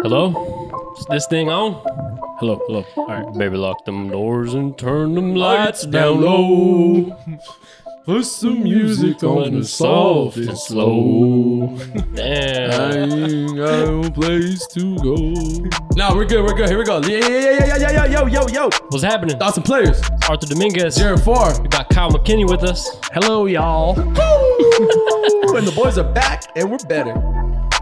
Hello? Is this thing on? Hello. All right, baby, lock them doors and turn them lights down low. Put some music on the soft and slow. Damn. I ain't got no place to go. No, we're good. Here we go. Yo. What's happening? Awesome players. Arthur Dominguez. 0-4. We got Kyle McKinney with us. Hello, y'all. And the boys are back, and we're better.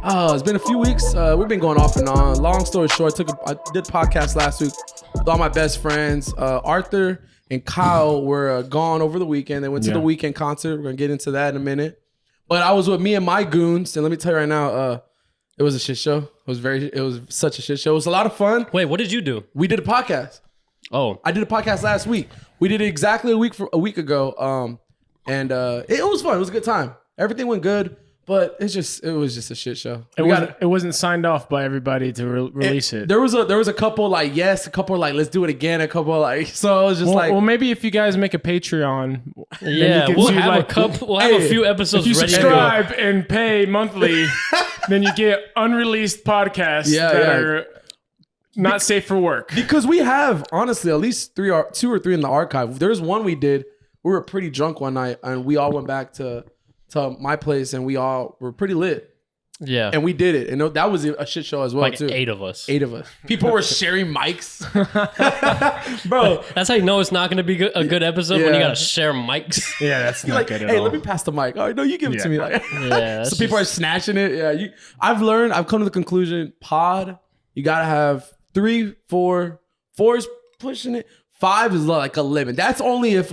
It's been a few weeks. We've been going off and on. Long story short, I did a podcast last week with all my best friends. Arthur and Kyle were gone over the weekend. They went to the Weeknd concert. We're gonna get into that in a minute. But I was with me and my goons, and let me tell you right now, it was a shit show. It was such a shit show. It was a lot of fun. Wait, what did you do? We did a podcast. Oh. I did a podcast last week. We did it exactly a week ago. And it was fun. It was a good time. Everything went good. But it was just a shit show. It wasn't signed off by everybody to release it. There was a couple like yes, a couple like let's do it again, a couple like so it was just well, maybe if you guys make a Patreon, yeah, we'll have a few episodes. If you ready subscribe to go. and pay monthly, then you get unreleased podcasts that are not safe for work. Because we have honestly at least two or three in the archive. There's one we did. We were pretty drunk one night, and we all went back to my place, and we all were pretty lit. Yeah. And we did it. And that was a shit show as well, like too. 8 of us. People were sharing mics. Bro, that's how you know it's not going to be a good episode when you got to share mics. Yeah, that's You're not like, good at hey, all. let me pass the mic. Oh, no, you give it to me. Like, Yeah. so people are snatching it. Yeah. I've come to the conclusion, you got to have 3, 4 is pushing it. 5 is like a limit. That's only if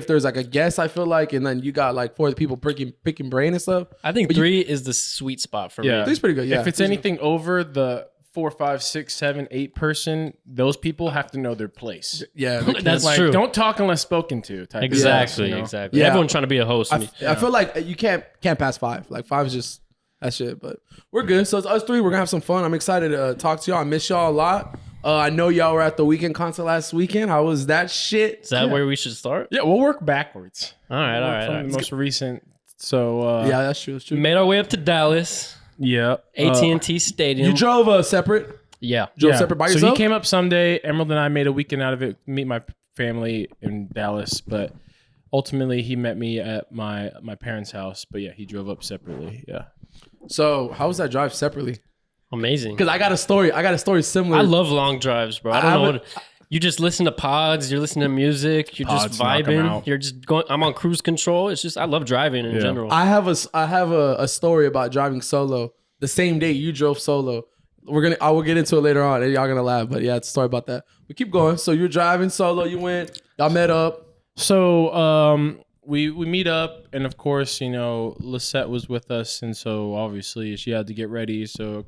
there's like a guest, I feel like, and then you got like 4 people picking brain and stuff. I think 3 is the sweet spot for me. 3's pretty good. Yeah. If it's anything over the 4, 5, 6, 7, 8 person, those people have to know their place. Yeah. That's like, true. Don't talk unless spoken to. Type Exactly. Yeah. Everyone trying to be a host. I feel like you can't pass 5. Like 5 is just that shit. But we're good. So it's us 3. We're gonna have some fun. I'm excited to talk to y'all. I miss y'all a lot. I know y'all were at the Weeknd concert last weekend. How was that shit? Is that where we should start? Yeah, we'll work backwards. All right. From the most recent. So Yeah, that's true. We made our way up to Dallas, yeah, AT&T Stadium. You drove separate. Yeah. Drove separate by yourself. So he came up Sunday. Emerald and I made a weekend out of it. Meet my family in Dallas, but ultimately he met me at my parents' house. But yeah, he drove up separately. Yeah. So how was that drive separately? Amazing. Because I got a story similar. I love long drives, bro. I don't know. You just listen to pods. You're listening to music. You're just vibing. You're just going. I'm on cruise control. It's just I love driving in general. I have a story about driving solo. The same day you drove solo. I will get into it later on, and y'all gonna laugh. But yeah, it's a story about that. We keep going. So you're driving solo. Y'all met up. So we meet up, and of course, Lisette was with us, and so obviously she had to get ready. So,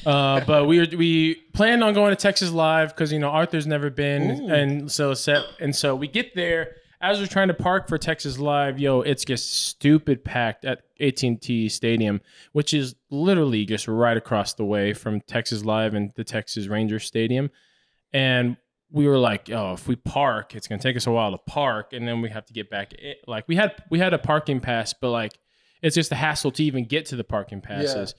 but we planned on going to Texas Live because Arthur's never been, and so Lisette, and so we get there as we're trying to park for Texas Live. It's just stupid packed at AT&T Stadium, which is literally just right across the way from Texas Live and the Texas Rangers Stadium, and we were like, oh, if we park, it's gonna take us a while to park, and then we have to get back. Like we had a parking pass, but like it's just a hassle to even get to the parking passes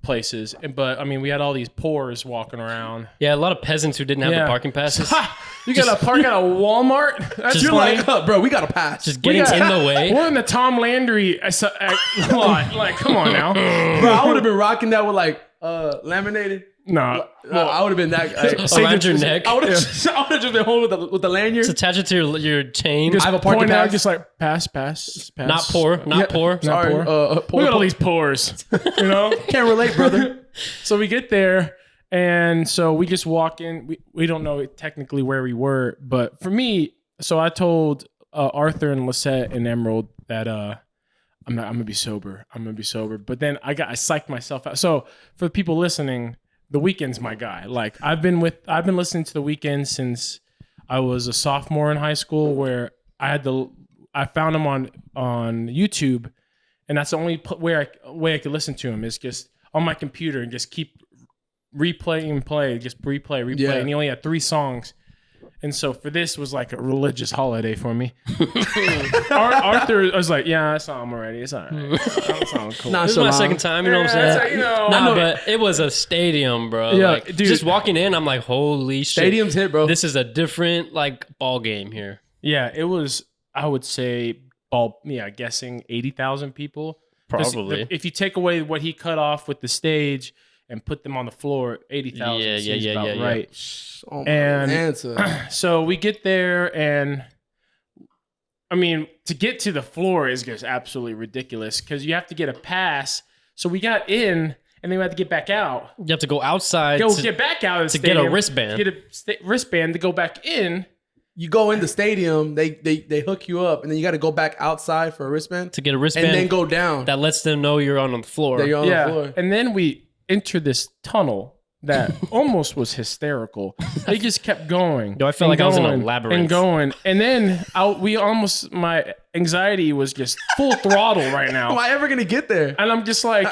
places. But I mean, we had all these poors walking around. Yeah, a lot of peasants who didn't have the parking passes. You gotta park at a Walmart. That's You're like, bro, we got a pass. Just getting in the way. We're in the Tom Landry lot. Like, come on now, bro. I would have been rocking that with like laminated. No, I would have been that. Around your neck. I would have just been home with the lanyard. Just attach it to your chain. I have a parking pass. Just like pass. Not poor. Sorry, Look at all these pores. Can't relate, brother. So we get there, and so we just walk in. We don't know technically where we were, but for me, so I told Arthur and Lisette and Emerald that I'm gonna be sober. But then I psyched myself out. So for the people listening, The Weeknd's my guy. Like I've been listening to The Weeknd since I was a sophomore in high school, where I found him on YouTube, and that's the only way I could listen to him is just on my computer and just keep replay, Yeah. and he only had 3 songs, And so for this was like a religious holiday for me. Arthur was like, yeah, I saw him already. It's all right. That sounds cool. This is my second time, you know what I'm saying? But it was a stadium, bro. Yeah, like, dude. Just walking in, I'm like, holy shit. Stadium's hit, bro. This is a different like ball game here. Yeah, it was, I would say, guessing 80,000 people. Probably. If you take away what he cut off with the stage and put them on the floor, 80,000 seems about right. Oh, and answer. So we get there, and I mean, to get to the floor is just absolutely ridiculous because you have to get a pass. So we got in, and then we had to get back out. You have to go outside Get back out of the to stadium, get a wristband. Get a wristband to go back in. You go in the stadium, they hook you up, and then you got to go back outside for a wristband to get a wristband, and then go down. That lets them know you're on the floor. That you're on the floor. And then we enter this tunnel that almost was hysterical. They just kept going. I felt like I was in a labyrinth. And going. And then my anxiety was just full throttle right now. Am I ever going to get there? And I'm just like,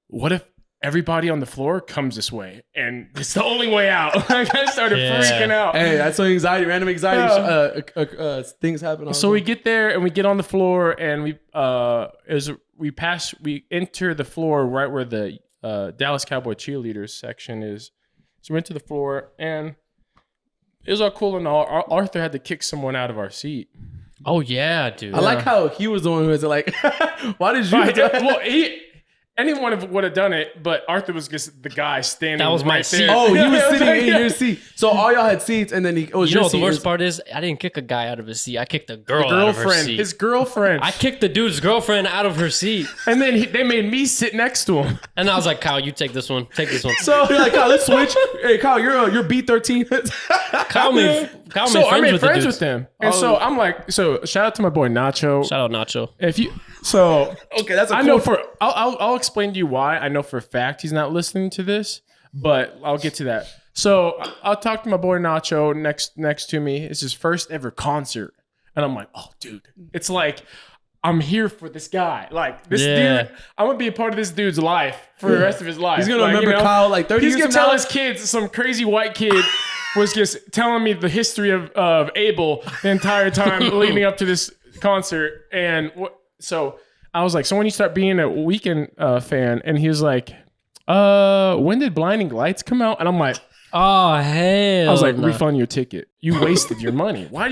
what if everybody on the floor comes this way? And it's the only way out. Like, I started freaking out. Hey, that's so random anxiety things happen. So we get there and we get on the floor and we enter the floor right where the Dallas Cowboy cheerleaders section is. So we went to the floor and it was all cool and all. Arthur had to kick someone out of our seat. Oh yeah, dude. I like how he was the one who was like, why did you? Well, anyone would have done it, but Arthur was just the guy standing. That was my seat. there. Oh, he was sitting in your seat. So all y'all had seats, and then it was You your know what seat. the worst part is? I didn't kick a guy out of his seat. I kicked a girl The out of her girlfriend, seat. his girlfriend. I kicked the dude's girlfriend out of her seat. And then they made me sit next to him. And I was like, Kyle, you take this one. Take this one. So you're like, Kyle, let's switch. Hey, Kyle, you're B13. Kyle made friends I made with friends the with dudes. them. And so I'm like, shout out to my boy Nacho. Shout out Nacho. Okay, that's a I cool. know I'll explain to you why. I know for a fact he's not listening to this, but I'll get to that. So I'll talk to my boy Nacho next to me. It's his first ever concert. And I'm like, oh, dude, it's like, I'm here for this guy. Like, this dude, I'm going to be a part of this dude's life for the rest of his life. He's going to remember Kyle like 30 He's years going from to tell now. his kids, some crazy white kid was just telling me the history of Abel the entire time leading up to this concert. And so I was like, so when you start being a Weeknd fan? And he was like, when did Blinding Lights come out? And I'm like, oh, hell. I was like, refund your ticket. You wasted your money. Why are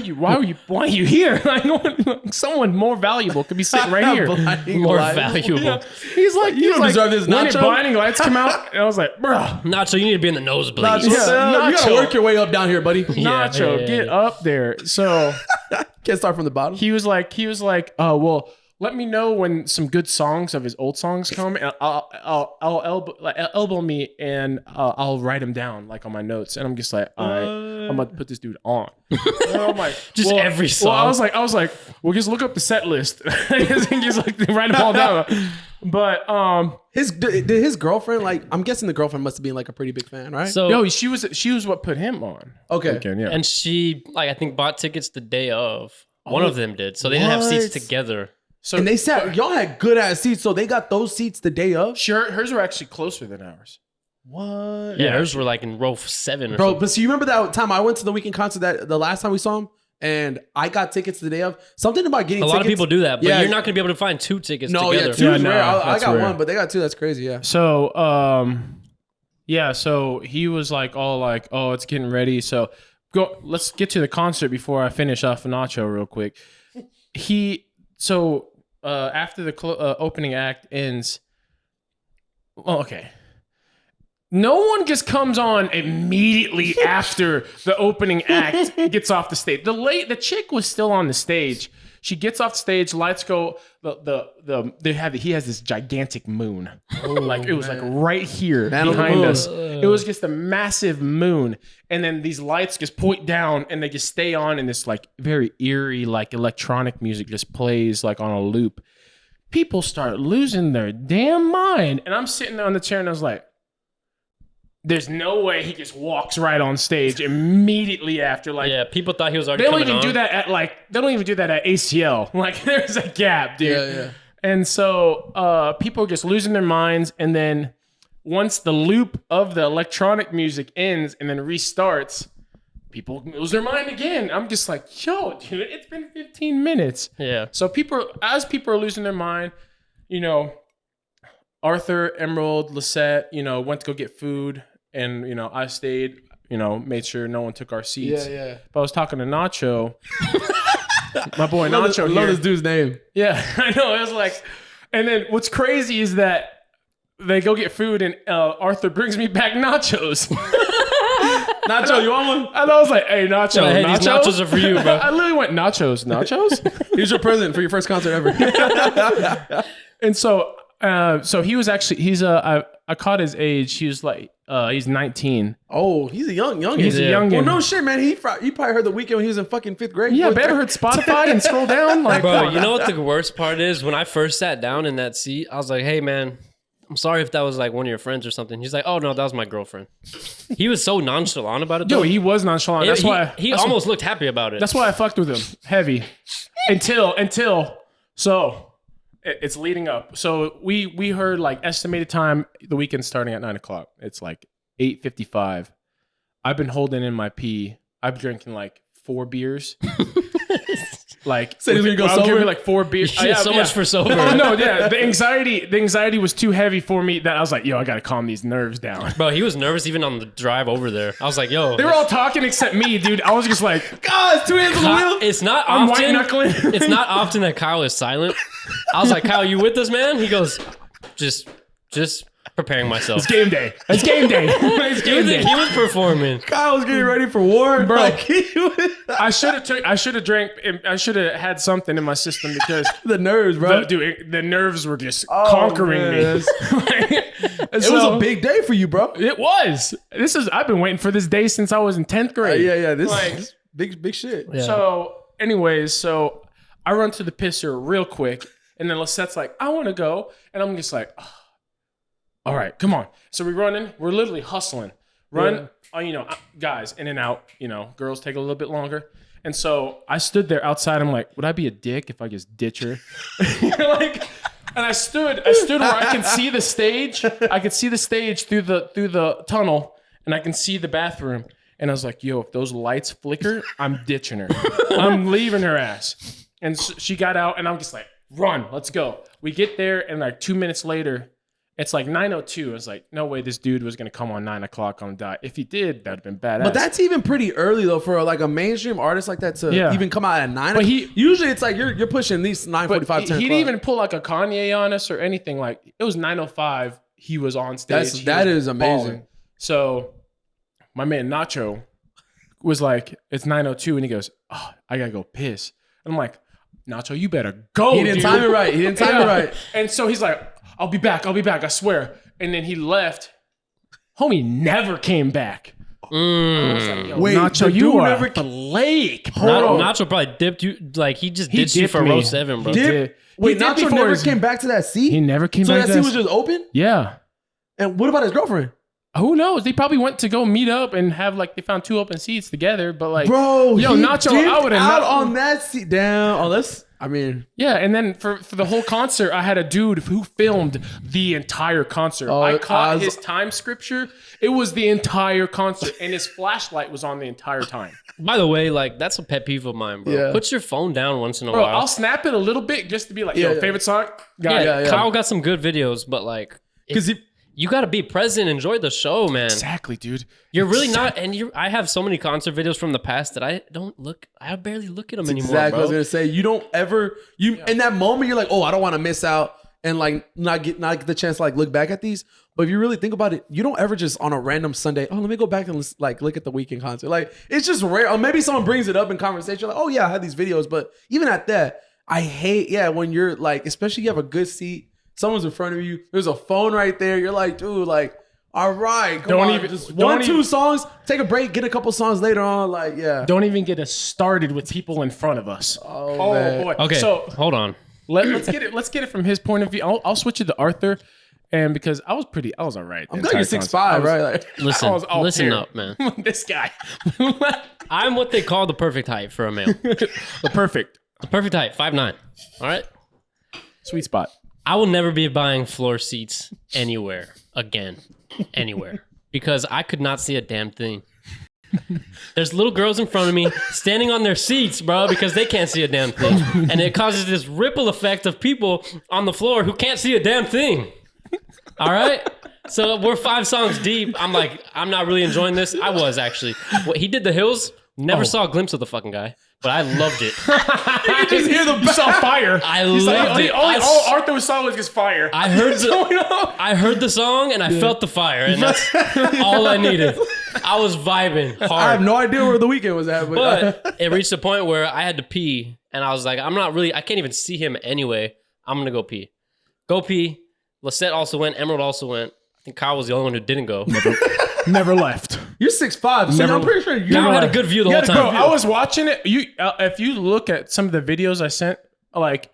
you here? Like, someone more valuable could be sitting right here. More valuable. Yeah. He's like, You don't deserve this, when did Nacho. Blinding Lights come out? And I was like, bro, Nacho, you need to be in the nosebleeds. Nacho, you gotta Nacho. work your way up down here, buddy. Nacho, get up there. So Can't start from the bottom. he was like, oh, well, let me know when some good songs of his old songs come, and I'll elbow me, and I'll write them down like on my notes. And I'm just like, all right, I'm about to put this dude on. And I'm like, Just every song. Well, I was like, well, just look up the set list. Just like write them all down. But Did his girlfriend, like, I'm guessing the girlfriend must have been like a pretty big fan, right? So, yo, she was what put him on. Okay. Yeah. and she, like, I think bought tickets the day of. One of them did. So they didn't have seats What? together. So And they sat, y'all had good ass seats, so they got those seats the day of? sure, hers were actually closer than ours. What? Yeah, hers were like in row 7 or Bro, something. but so you remember that time I went to the Weeknd concert that the last time we saw him, and I got tickets the day of? Something about getting A tickets. lot of people do that, but Yeah. you're not going to be able to find 2 tickets No, together. yeah, two is Yeah, rare. no, I that's got rare. one, but they got 2. That's crazy, yeah. So, yeah, so he was like, all like, oh, it's getting ready. So let's get to the concert before I finish off Nacho real quick. After the opening act ends, well, okay. No one just comes on immediately after the opening act gets off the stage. The chick was still on the stage. She gets off stage, lights go. He has this gigantic moon, like it was like right here Man on the behind moon. us. It was just a massive moon, and then these lights just point down, and they just stay on, and this like very eerie like electronic music just plays like on a loop. People start losing their damn mind, and I'm sitting there on the chair, and I was like, there's no way he just walks right on stage immediately after. Like, Yeah, people thought he was already they don't coming even on. do that at ACL. Like, there's a gap, dude. Yeah. And so people are just losing their minds. And then once the loop of the electronic music ends and then restarts, people lose their mind again. I'm just like, yo, dude, it's been 15 minutes. Yeah. So as people are losing their mind, Arthur, Emerald, Lisette, went to go get food, and I stayed, made sure no one took our seats. Yeah. But I was talking to Nacho, my boy Nacho. I love this dude's name. Yeah, I know. It was like, and then what's crazy is that they go get food, and Arthur brings me back nachos. Nacho, you want one? And I was like, hey, Nacho, Hey, nachos? these nachos are for you, bro. I literally went, nachos? Here's your present for your first concert ever. And so he was actually, I caught his age. He was like, he's 19. Oh, he's a youngin'. He's a youngin'. Well, no shit, man. He probably heard the Weeknd when he was in fucking 5th grade. Yeah, better heard Spotify and scroll down. Like, Bro, you know what the worst part is? When I first sat down in that seat, I was like, hey, man, I'm sorry if that was like one of your friends or something. He's like, oh, no, that was my girlfriend. He was so nonchalant about it, though. Yo, he was nonchalant. That's why he almost looked happy about it. That's why I fucked with him heavy until so it's leading up. So we heard like estimated time. The weekend's starting at 9:00. It's like 8:55. I've been holding in my pee. I've drinking like 4 beers. Like, so he's gonna go I'll give sober? you like 4 beers. Shit, so much for sober. Oh, no, yeah. The anxiety was too heavy for me that I was like, yo, I gotta calm these nerves down. Bro, he was nervous even on the drive over there. I was like, yo. They were all talking except me, dude. I was just like, God, 2 hands on the wheel. It's not I'm often. white knuckling. It's not often that Kyle is silent. I was like, Kyle, you with us, man? He goes, just preparing myself. It's game day. It's game day. It's Do you game day. think he was performing? Kyle was getting ready for war, Bro. Like, he was- I should have drank. I should have had something in my system because the nerves, bro. the nerves were just conquering me. man. It was a big day for you, bro. It was. I've been waiting for this day since I was in 10th grade. Yeah. This Like- is big shit. Yeah. So, anyways, I run to the pisser real quick, and then Lisette's like, "I want to go," and I'm just like, oh, "All right, come on." So we running. We're literally hustling. Run. Guys in and out. Girls take a little bit longer. And so I stood there outside. I'm like, would I be a dick if I just ditch her? And I stood where I can see the stage. I could see the stage through the tunnel, and I can see the bathroom. And I was like, yo, if those lights flicker, I'm ditching her. I'm leaving her ass. And so she got out, and I'm just like, run, let's go. We get there, and like 2 minutes later, it's like 9:02. I was like, no way this dude was going to come on 9:00 on the dot. If he did, that would have been badass. But that's even pretty early though for like a mainstream artist like that to even come out at 9. But usually it's like you're pushing at least 9:45, 10 he didn't even pull like a Kanye on us or anything. Like it was 9:05. He was on stage. That is amazing. Balling. So my man Nacho was like, it's 9:02, and he goes, oh, I gotta go piss. And I'm like, Nacho, you better go. He didn't time it right. He didn't time it right. And so he's like, I'll be back, I swear. And then he left. Homie never came back. I was like, yo, Wait, Nacho, the you dude are never- Blake. Nacho probably dipped you. Like, he just ditched you dipped for me. row 7, bro. Wait, did Nacho before never his- came back to that seat? He never came So back. that seat was just open? Yeah. And what about his girlfriend? Who knows? They probably went to go meet up and have like they found 2 open seats together. But like, Bro, yo, he Nacho, dipped I would have out not on that seat down. Yeah, and then for the whole concert, I had a dude who filmed the entire concert. I caught his time scripture. It was the entire concert, and his flashlight was on the entire time. By the way, like, that's a pet peeve of mine, bro. Yeah. Put your phone down once in a Bro, while. I'll snap it a little bit just to be like, yo, Yeah. favorite song? Got it. Yeah. Kyle got some good videos, but like, Because you got to be present, enjoy the show, man. Exactly, dude. You're really not, and I have so many concert videos from the past that I barely look at them anymore, exactly what I was bro. gonna say. You don't ever in that moment you're like, oh, I don't want to miss out and like not get the chance to like look back at these. But if you really think about it, you don't ever just on a random Sunday, oh, let me go back and like look at the Weeknd concert. Like it's just rare. Or maybe someone brings it up in conversation, like, oh yeah, I had these videos. But even at that, I hate when you're like, especially you have a good seat, someone's in front of you, there's a phone right there. You're like, dude, like, all right, come on, just one, two songs, take a break, get a couple songs later on, like, yeah. Don't even get us started with people in front of us. Oh man. boy. Okay, So hold on. let's get it from his point of view. I'll switch it to Arthur, and because I was all right. I'm glad you're 6'5", right? Like, Listen up, man. This guy, I'm what they call the perfect height for a male. the perfect The perfect height, 5'9". All right? sweet spot. I will never be buying floor seats anywhere again. Anywhere. Because I could not see a damn thing. There's little girls in front of me standing on their seats, bro, because they can't see a damn thing. And it causes this ripple effect of people on the floor who can't see a damn thing. All right? So we're 5 songs deep. I'm like, I'm not really enjoying this. I was actually. He did the hills. Never saw a glimpse of the fucking guy, but I loved it. You just hear the saw fire. I loved it. All Arthur saw was just fire. I heard the song and I felt the fire, and that's all I needed. I was vibing hard. I have no idea where the Weeknd was at, but it reached a point where I had to pee, and I was like, I can't even see him anyway. I'm gonna go pee. Go pee. Lisette also went. Emerald also went. I think Kyle was the only one who didn't go. Never left. You're 6'5", so I'm pretty sure Kyle had a good view the whole time. Bro, I was watching it. If you look at some of the videos I sent, like,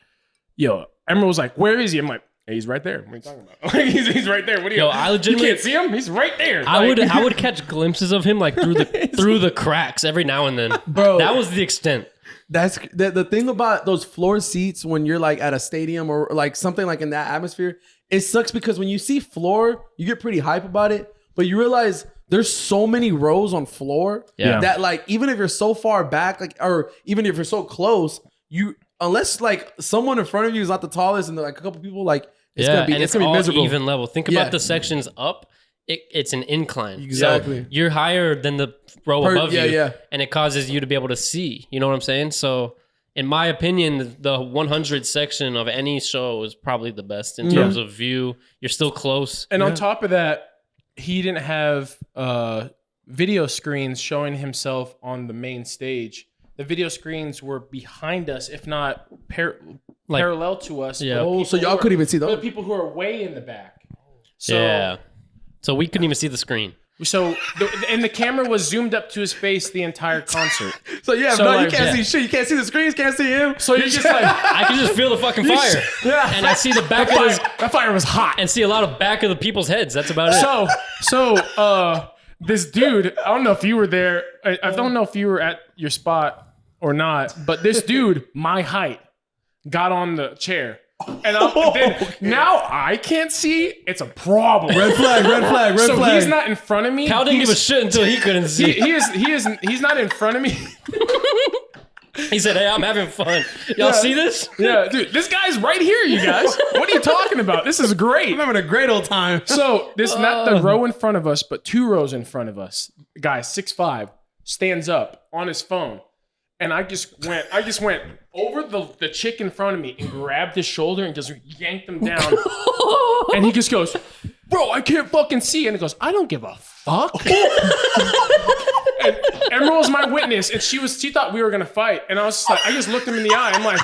yo, Emerald was like, "Where is he?" I'm like, hey, "He's right there." What are you talking about? he's right there. What are you? Yo, I legitimately you can't see him. He's right there. I would catch glimpses of him like through the cracks every now and then. Bro. That was the extent. That's the thing about those floor seats when you're like at a stadium or like something like in that atmosphere. It sucks because when you see floor, you get pretty hype about it, but you realize there's so many rows on floor that like even if you're so far back, like or even if you're so close, unless like someone in front of you is not the tallest and like a couple people like it's gonna be all miserable. Even level. Think about the sections up. It's an incline. Exactly. So you're higher than the row above you. Yeah. And it causes you to be able to see. You know what I'm saying? So in my opinion, the 100 section of any show is probably the best in terms of view. You're still close. And on top of that, he didn't have video screens showing himself on the main stage. The video screens were behind us, if not parallel to us. Yeah. Oh, so y'all couldn't even see For those. the people who are way in the back. So, yeah. So we couldn't even see the screen. So the camera was zoomed up to his face the entire concert. So you can't see shit. You can't see the screens. Can't see him. So you're just like, I can just feel the fucking fire. And I see the back of his, that fire was hot. and see a lot of back of the people's heads. That's about it. So this dude, I don't know if you were there. I don't know if you were at your spot or not, but this dude, my height, got on the chair. And now I can't see. It's a problem. Red flag. Red So flag. he's not in front of me. Cal didn't give a shit until he couldn't see. He's not in front of me. He said, "Hey, I'm having fun. Y'all see this?" Yeah, dude, this guy's right here, you guys. What are you talking about? This is great. I'm having a great old time. So this not the row in front of us, but 2 rows in front of us. Guy, 6'5", stands up on his phone. And I just went over the chick in front of me and grabbed his shoulder and just yanked him down. And he just goes, "Bro, I can't fucking see." And he goes, "I don't give a fuck." And Emerald was my witness, and she thought we were gonna fight. And I was just like, I just looked him in the eye. I'm like,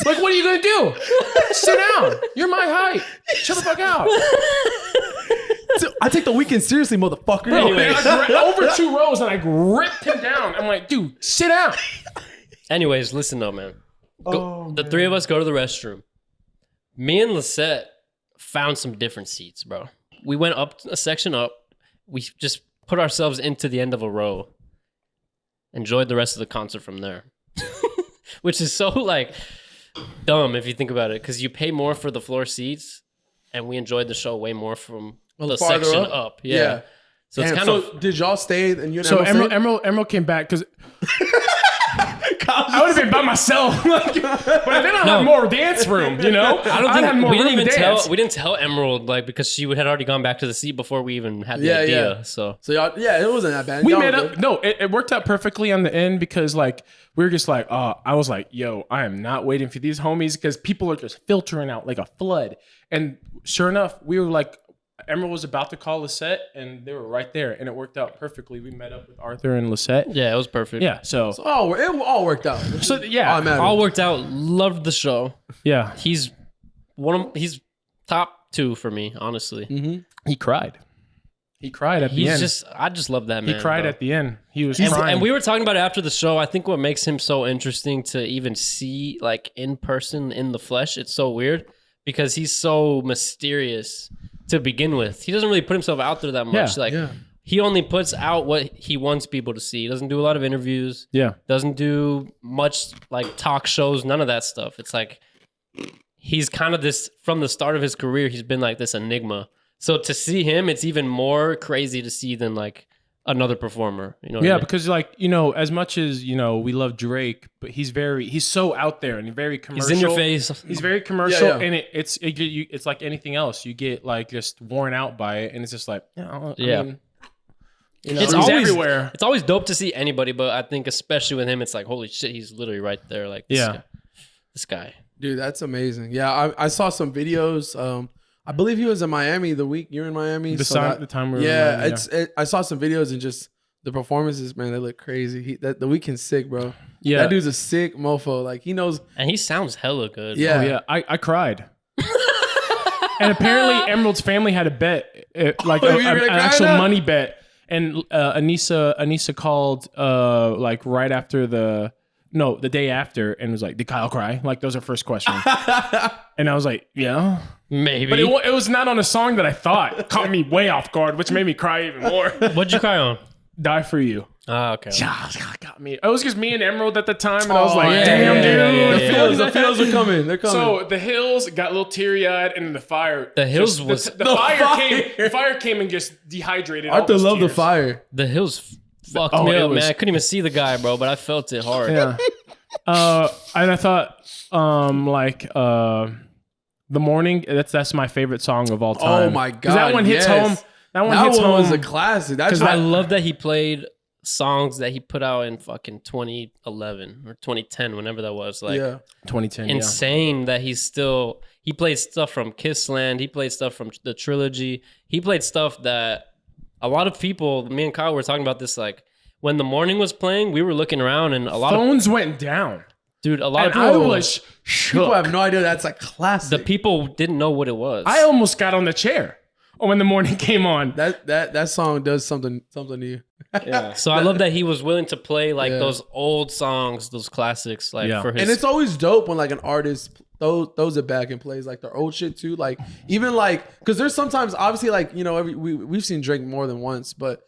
what are you gonna do? Sit down. You're my height. Shut the fuck out. I take the Weeknd seriously, motherfucker. Bro, over 2 rows, and I gripped him down. I'm like, dude, sit down. Anyways, listen though, man. The 3 of us go to the restroom. Me and Lisette found some different seats, bro. We went up a section up. We just put ourselves into the end of a row. Enjoyed the rest of the concert from there. Which is so like dumb if you think about it, because you pay more for the floor seats, and we enjoyed the show way more from the section up. Yeah. So it's kind of. Did y'all stay? And you So Emerald came back because I would have been by myself. But then I had more dance room, you know? I don't think we didn't tell Emerald like because she had already gone back to the seat before we even had the idea. Yeah. So y'all, it wasn't that bad. We y'all made up. No, it worked out perfectly on the end because like we were just like, I was like, yo, I am not waiting for these homies because people are just filtering out like a flood. And sure enough, we were like, Emerald was about to call Lisette, and they were right there, and it worked out perfectly. We met up with Arthur and Lisette. yeah, it was perfect. Yeah, so it all worked out. So yeah, all worked out. Loved the show. yeah. He's top 2 for me, honestly. Mm-hmm. He cried. He cried at the end. I just love that man. He cried bro. at the end. He was crying. And we were talking about it after the show. I think what makes him so interesting to even see like in person, in the flesh, it's so weird because he's so mysterious to begin with. He doesn't really put himself out there that much. He only puts out what he wants people to see. He doesn't do a lot of interviews. Yeah. Doesn't do much like talk shows, none of that stuff. It's like he's kind of this from the start of his career, he's been like this enigma. So to see him, it's even more crazy to see than like another performer. You know? What I Yeah, mean? because like, you know, as much as, you know, we love Drake, but he's so out there and very commercial. He's in your face. He's very commercial, Yeah. and it's like anything else. You get like just worn out by it, and it's just like, you know, I mean, you know, It's he's always everywhere. It's always dope to see anybody, but I think especially with him, it's like, holy shit, he's literally right there. Like, this guy. Dude, that's amazing. Yeah, I saw some videos. I believe he was in Miami the week you're in Miami. The time we were yeah, in Miami, I saw some videos and just the performances, man, they look crazy. The Weeknd's sick, bro. Yeah, that dude's a sick mofo. Like he knows, And he sounds hella good. Yeah. Oh yeah, I cried. And apparently Emerald's family had a bet, like Oh, you're an gonna cry actual now? money bet. And Anissa called like right after the day after and was like, did Kyle cry? Like that was her first question. And I was like, yeah. Maybe. But it was not on a song that I thought. Caught me way off guard, which made me cry even more. What'd you cry on? Die For You. Ah, okay. Got me. It was just me and Emerald at the time, and I was like, yeah, damn, yeah, dude. yeah, the feels are coming. They're coming. So the hills got a little teary eyed, and the fire. The Hills just- was- the fire. The fire came and just dehydrated. all Arthur those loved the tears. fire. The Hills fucked Oh, me it up, was- man. I couldn't even see the guy, bro, but I felt it hard. Yeah. And I thought, The Morning. That's my favorite song of all time. Oh my 'Cause that God, one hits yes. home. That one That hits one home. was a classic. That's I why love that he played songs that he put out in fucking 2011 or 2010, whenever that was. Like, yeah. 2010. insane that he played stuff from Kissland. He played stuff from the trilogy. He played stuff that a lot of people, me and Kyle were talking about this, like when The Morning was playing, we were looking around and a lot of Phones went down. dude, a lot And of I people, was shook. People have no idea that's a classic. the people didn't know what it was. I almost got on the chair when The Morning came on. that song does something to you. Yeah. So I love that he was willing to play like Yeah. those old songs, those classics, like Yeah. for his. And it's always dope when like an artist throws it back and plays like their old shit too. Like even like because there's sometimes obviously like you know we've seen Drake more than once, but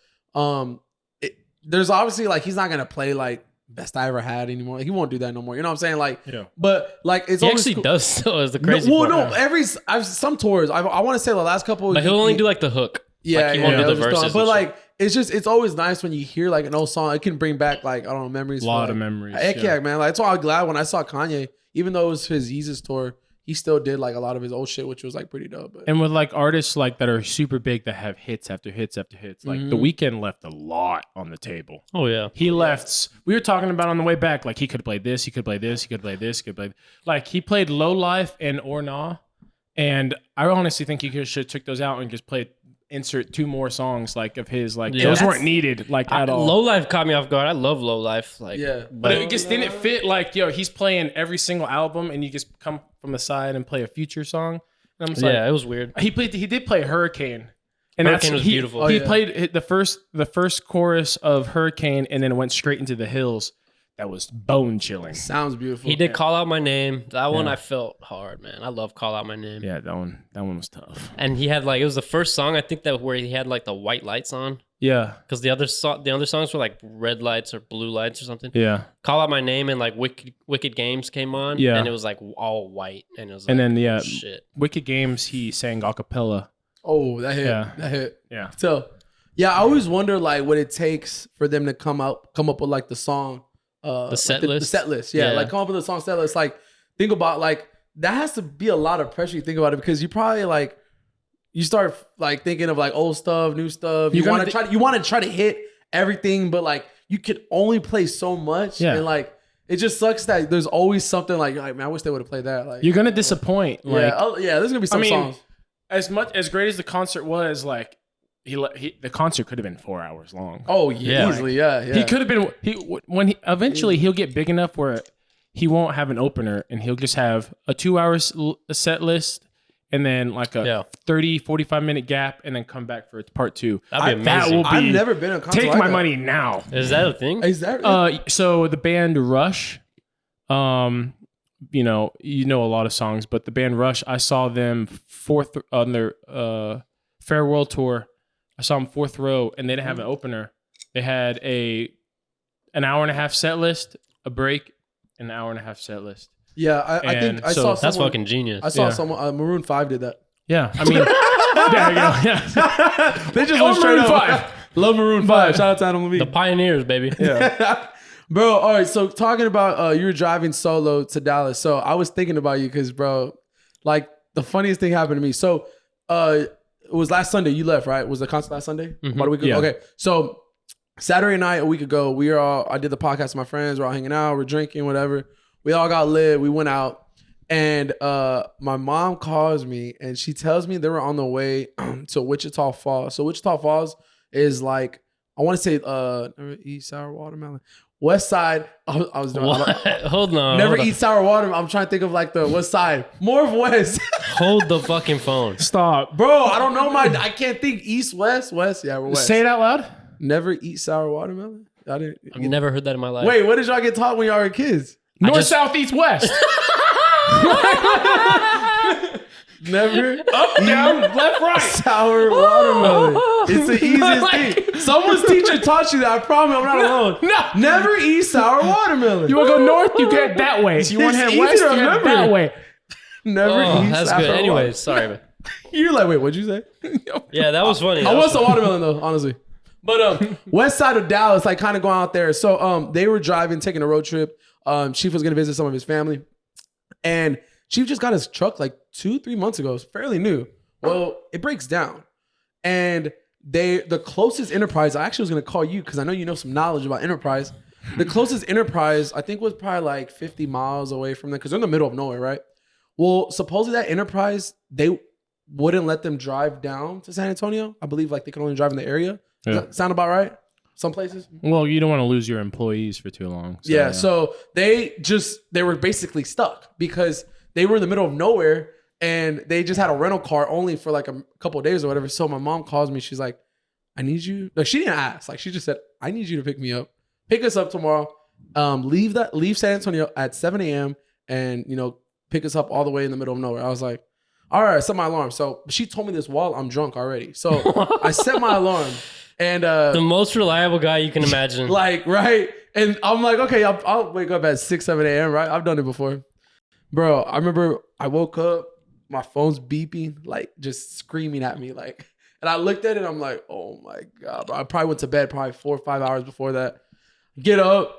there's obviously like he's not gonna play like Best I Ever Had anymore. Like, he won't do that no more. You know what I'm saying? Like, Yeah. but like it's he always actually cool. does still is the crazy Well, part. no, some tours. I want to say the last couple. But he'll only do like the hook. Yeah, like, he yeah, won't do he'll the just throw it. verses. But and like, it's always nice when you hear like an old song. It can bring back like I don't know memories. A lot for, of like, memories. Heck yeah, man. Like, that's why I'm glad when I saw Kanye, even though it was his Yeezus tour, he still did like a lot of his old shit, which was like pretty dope. But And with like artists like that are super big that have hits after hits after hits, like The Weeknd left a lot on the table. oh yeah, He left. We were talking about on the way back, like he could play this, he could play this, he could play this, he could play. Like he played Low Life and Or Nah, and I honestly think he should have took those out and just played insert 2 more songs like of his. Like Yeah. those That's- weren't needed like at all. Low Life caught me off guard. I love Low Life. Like, yeah, But it just didn't fit. Like he's playing every single album, and you just come from the side and play a Future song. And I'm just yeah, like, it was weird. he did play Hurricane. And Hurricane was beautiful. He Oh, yeah. played the first chorus of Hurricane, and then went straight into The Hills. That was bone chilling. sounds beautiful. He did Call Out My Name. That one Yeah. I felt hard, man. I love Call Out My Name. Yeah, that one was tough. And he had like it was the first song I think that where he had like the white lights on Yeah, because the other songs were like red lights or blue lights or something. yeah. Call Out My Name and like Wicked Games came on. Yeah. and it was like all white and it was like, And then yeah, shit. Wicked Games he sang a cappella. Oh, that hit. Yeah. That hit. Yeah, So, yeah, I always wonder like what it takes for them to come up with like the song, The set like, list? the set list. Yeah, Yeah. like come up with the song set list. Like think about like that has to be a lot of pressure. You think about it because you probably like you start like thinking of like old stuff, new stuff. You You're want gonna to try to hit everything, but like you could only play so much. Yeah. And like it just sucks that there's always something like man, I wish they would have played that. Like you're gonna disappoint. Like yeah, there's gonna be some songs. as great as the concert was, like the concert could have been 4 hours long. Oh yeah, Yeah. easily, yeah. He could have been eventually he'll get big enough where he won't have an opener and he'll just have a 2 hours set list and then like a 30-45 minute gap and then come back for part 2. That'd be That amazing. will be I've never been to a concert take like my that. money now. Is that a thing? Is that So the band Rush, you know a lot of songs, but the band Rush, I saw them fourth on their farewell tour. I saw them 4th row, and they didn't have an opener. They had an hour and a half set list, a break, an hour and a half set list. Yeah, I think And I so saw That's someone. fucking genius. I saw Yeah. someone. Maroon 5 did that. Yeah, I mean, there you go. Yeah. They just Or went straight Maroon up. 5. Love Maroon 5. Shout out to Adam Levine. The pioneers, baby. Yeah. Bro, all right. So talking about you were driving solo to Dallas. So I was thinking about you because, bro, like the funniest thing happened to me. So it was last Sunday. You left, right? Was the concert last Sunday? About a week ago? Yeah. Okay. So Saturday night, a week ago, I did the podcast with my friends. We're all hanging out. We're drinking, whatever. We all got lit. We went out. And my mom calls me and she tells me they were on the way to Wichita Falls. So Wichita Falls is like, I want to say never eat sour watermelon. West side. I was doing. Hold on. Never eat sour watermelon. I'm trying to think of like the west side. More of west. Hold the fucking phone. Stop. Bro, I don't know I can't think east, west. Yeah, we're west. Say it out loud. Never eat sour watermelon. I've never heard that in my life. Wait, what did y'all get taught when y'all were kids? North, south, east, west. Never Up, down, left, right. sour watermelon. It's the easiest thing. Someone's teacher taught you that. I promise I'm not alone. No. Never eat sour watermelon. You want to go north? You get that way. You want to It's head west? easy to You head remember. that way. Never Oh, eat that's sour good. watermelon. Anyways, sorry, man. You're like, wait, what'd you say? Yeah, that was funny. I want some watermelon though, honestly. But west side of Dallas, like kind of going out there. So they were driving, taking a road trip. Chief was gonna visit some of his family, and Chief just got his truck like 2-3 months ago. It's fairly new. Well, it breaks down, and the closest Enterprise. I actually was gonna call you because I know you know some knowledge about Enterprise. The closest Enterprise I think was probably like 50 miles away from them because they're in the middle of nowhere, right? Well, supposedly that Enterprise they wouldn't let them drive down to San Antonio. I believe like they could only drive in the area. Does that sound about right? Some places. Well, you don't want to lose your employees for too long. So, Yeah. So they were basically stuck because they were in the middle of nowhere and they just had a rental car only for like a couple of days or whatever. So my mom calls me. She's like, I need you. Like she didn't ask. Like she just said, I need you to pick me up. Pick us up tomorrow. Leave San Antonio at 7 a.m. and pick us up all the way in the middle of nowhere. I was like, all right, I set my alarm. So she told me this while I'm drunk already. So I set my alarm. And the most reliable guy you can imagine. like, right? And I'm like, okay, I'll wake up at 6, 7 a.m., right? I've done it before. Bro, I remember I woke up, my phone's beeping, like just screaming at me. Like, and I looked at it, I'm like, oh my God, bro. I probably went to bed probably 4 or 5 hours before that. Get up,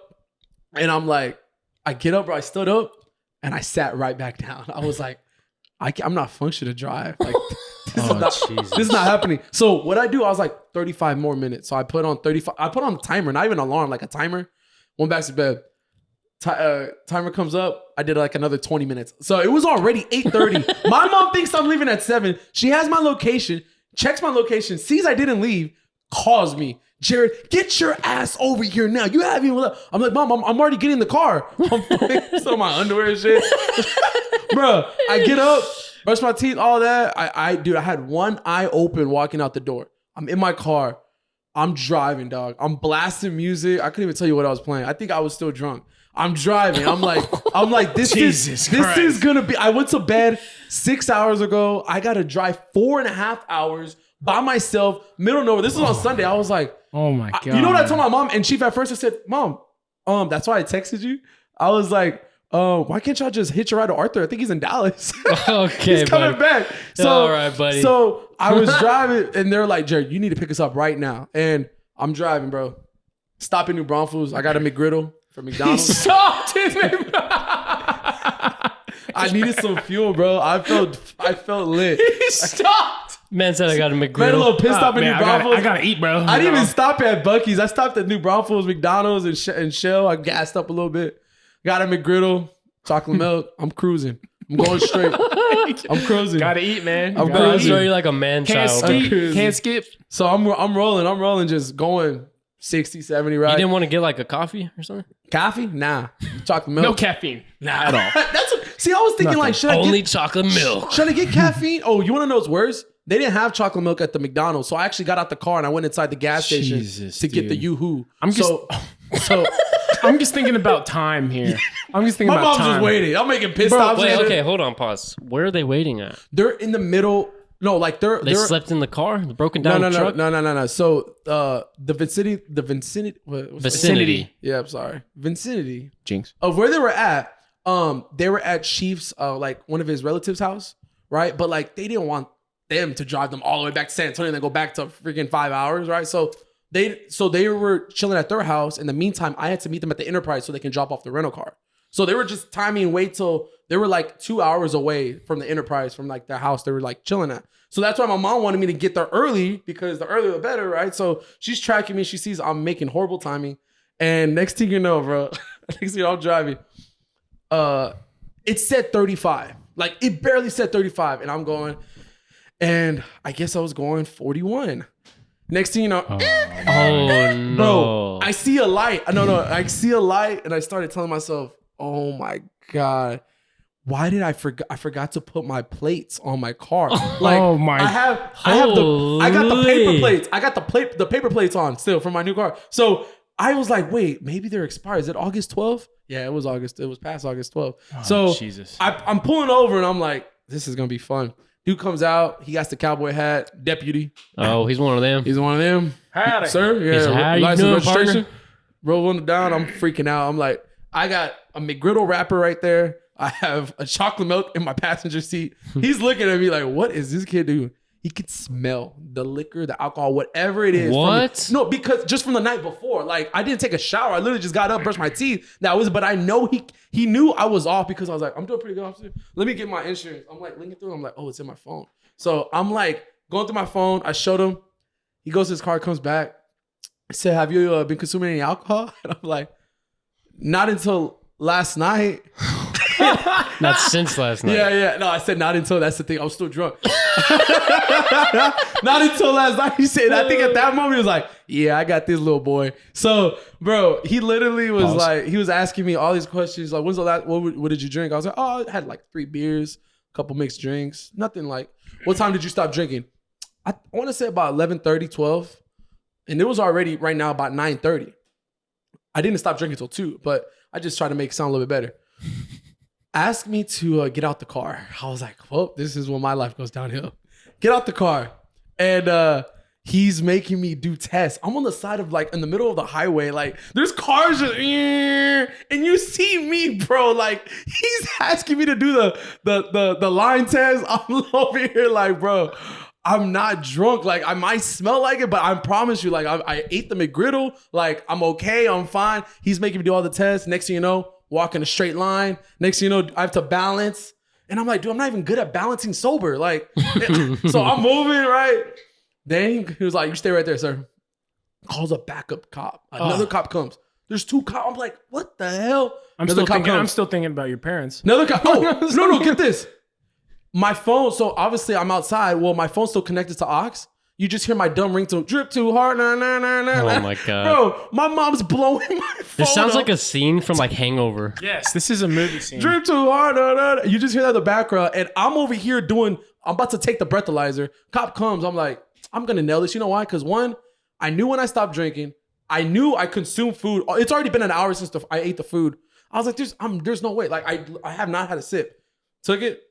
and I'm like, I get up, bro. I stood up, and I sat right back down. I was like, I'm not functioning to drive. Like, this is not happening. So what I do, I was like 35 more minutes. So I put on 35. I put on a timer, not even an alarm, like a timer. Went back to bed. Timer comes up. I did like another 20 minutes. So it was already 8:30. My mom thinks I'm leaving at 7. She has my location, checks my location, sees I didn't leave, calls me. Jared, get your ass over here now. You haven't even left. I'm like, Mom, I'm already getting in the car. I'm still in my underwear and shit. Bro, I get up, brush my teeth, all that. Dude, I had one eye open walking out the door. I'm in my car. I'm driving, dog. I'm blasting music. I couldn't even tell you what I was playing. I think I was still drunk. I'm driving. I'm like, this is gonna be. I went to bed 6 hours ago. I gotta drive 4.5 hours by myself, middle of nowhere. This is on Sunday. I was like, oh my God. You know what I told my mom? And Chief at first I said, Mom, that's why I texted you. I was like, why can't y'all just hitch a ride to Arthur? I think he's in Dallas. Okay, he's coming back. So, all right, buddy. So I was driving, and they're like, Jared, you need to pick us up right now. And I'm driving, bro. Stop in New Braunfels. I got a McGriddle from McDonald's. He stopped his I needed some fuel, bro. I felt lit. He stopped. Man said I got a Ran a little McGriddle. pissed off in New Braunfels. I gotta eat, bro. I didn't even stop at Buc-ee's. I stopped at New Braunfels, McDonald's, and Shell. I gassed up a little bit. Got a McGriddle, chocolate milk. I'm cruising. I'm going straight. I'm cruising. Gotta eat, man. I'm Bro, cruising. you're like a man Can't child. skip. Can't skip. So I'm rolling, just going 60, 70, right? You didn't want to get like a coffee or something? Coffee? Nah. Chocolate milk? No caffeine. Nah. At all. See, I was thinking like, should Only chocolate milk. I get caffeine? Oh, you want to know what's worse? They didn't have chocolate milk at the McDonald's. So I actually got out the car and I went inside the gas station to get the Yoo-hoo. I'm just thinking about time here. I'm just thinking my about mom's time. just waiting. I'm making pit stops. Wait, okay, hold on, pause. Where are they waiting at? They're in the middle. No, like they're Slept in the car? The broken down truck? No. So the vicinity. Yeah, I'm sorry. Vicinity Jinx. of where they were at Chief's like one of his relatives' house, right? But like they didn't want them to drive them all the way back to San Antonio and then go back to freaking 5 hours, right? So They were chilling at their house. In the meantime, I had to meet them at the Enterprise so they can drop off the rental car. So they were just timing and wait till they were like 2 hours away from the Enterprise, from like their house they were like chilling at. So that's why my mom wanted me to get there early, because the earlier the better, right? So she's tracking me. She sees I'm making horrible timing. And next thing you know, bro, next thing you know, I'm driving. It said 35. Like it barely said 35. And I'm going, and I guess I was going 41. Next thing you know, no. bro, I see a light. I see a light, and I started telling myself, "Oh my god, why did I forget? I forgot to put my plates on my car. Like, I got the paper plates. I got the paper plates on still from my new car. So I was like, wait, maybe they're expired. Is it August 12th? Yeah, it was August. It was past August 12th. Oh, so Jesus. I'm pulling over, and I'm like, this is gonna be fun. Dude comes out. He got the cowboy hat. Deputy. Oh, he's one of them. He's one of them. Howdy. Sir. Yeah. How you License doing, registration. partner? Rolling it down. I'm freaking out. I'm like, I got a McGriddle wrapper right there. I have a chocolate milk in my passenger seat. He's looking at me like, what is this kid doing? He could smell the liquor, the alcohol, whatever it is. What? No, because just from the night before, like I didn't take a shower. I literally just got up, brushed my teeth. But I know he knew I was off, because I was like, I'm doing pretty good, officer. Let me get my insurance. I'm like linking through. I'm like, oh, it's in my phone. So I'm like going through my phone. I showed him. He goes to his car, comes back. I said, have you been consuming any alcohol? And I'm like, not until last night. Not since last night. Yeah. No, I said not until. That's the thing. I was still drunk. Not until last night. He said, I think at that moment he was like, yeah, I got this little boy. So, bro, he literally was like, he was asking me all these questions. Like, when's the last, what did you drink? I was like, oh, I had like 3 beers, a couple mixed drinks. Nothing like, what time did you stop drinking? I want to say about 11:30, 12. And it was already right now about 9:30. I didn't stop drinking till 2, but I just tried to make it sound a little bit better. Asked me to get out the car. I was like, well, this is when my life goes downhill. Get out the car. And he's making me do tests. I'm on the side of like in the middle of the highway. Like there's cars just, and you see me, bro. Like he's asking me to do the line test. I'm over here like, bro, I'm not drunk. Like I might smell like it, but I promise you, like I ate the McGriddle. Like I'm okay. I'm fine. He's making me do all the tests. Next thing you know, walk in a straight line. Next thing you know, I have to balance. And I'm like, dude, I'm not even good at balancing sober. Like, so I'm moving, right? Then he was like, you stay right there, sir. Calls a backup cop. Another cop comes. There's 2 cops. I'm like, what the hell? I'm still thinking about your parents. Another cop. Oh, no, get this. My phone, so obviously I'm outside. Well, my phone's still connected to aux. You just hear my dumb ringtone, drip too hard. Nah. Oh my God. Bro, my mom's blowing my phone. This sounds up. like a scene from like Hangover. Yes, this is a movie scene. Drip too hard. Nah. You just hear that in the background. And I'm over here I'm about to take the breathalyzer. Cop comes. I'm like, I'm going to nail this. You know why? Because one, I knew when I stopped drinking. I knew I consumed food. It's already been an hour since I ate the food. I was like, there's no way. Like, I have not had a sip. Took it.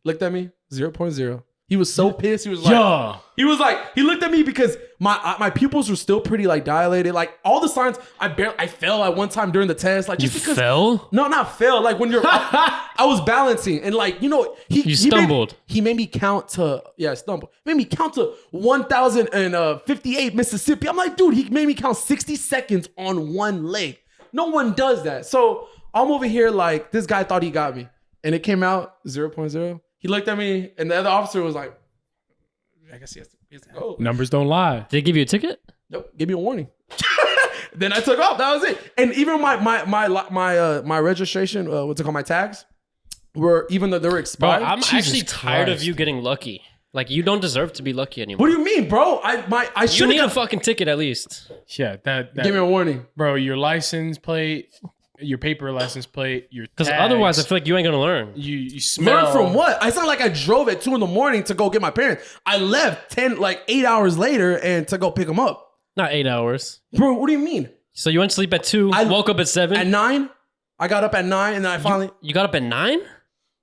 Looked at me. 0.0. He was so pissed. He was like, he looked at me because my pupils were still pretty like dilated. Like all the signs, I fell at one time during the test. Like just you because fell? No, not fell. Like when I was balancing and like, you know, he stumbled. He made me count to, stumble. Made me count to 1,058 Mississippi. I'm like, dude, he made me count 60 seconds on one leg. No one does that. So I'm over here like, this guy thought he got me. And it came out 0.0. He looked at me, and the other officer was like, I guess he has to go. Numbers don't lie. Did they give you a ticket? Nope, give me a warning. Then I took off. That was it. And even my registration, what's it called, my tags, even though they were expired. Bro, I'm actually tired of you getting lucky. Like, you don't deserve to be lucky anymore. What do you mean, bro? I should You need a fucking ticket at least. Yeah, that give me a warning. Bro, your license plate, your paper license plate, your Because otherwise, I feel like you ain't gonna learn. You smell. Learn from what? It's not like I drove at 2 a.m. to go get my parents. I left 8 hours later and to go pick them up. Not 8 hours. Bro, what do you mean? So you went to sleep at 2, woke up at 7. At 9? I got up at 9 and then I finally... You got up at 9?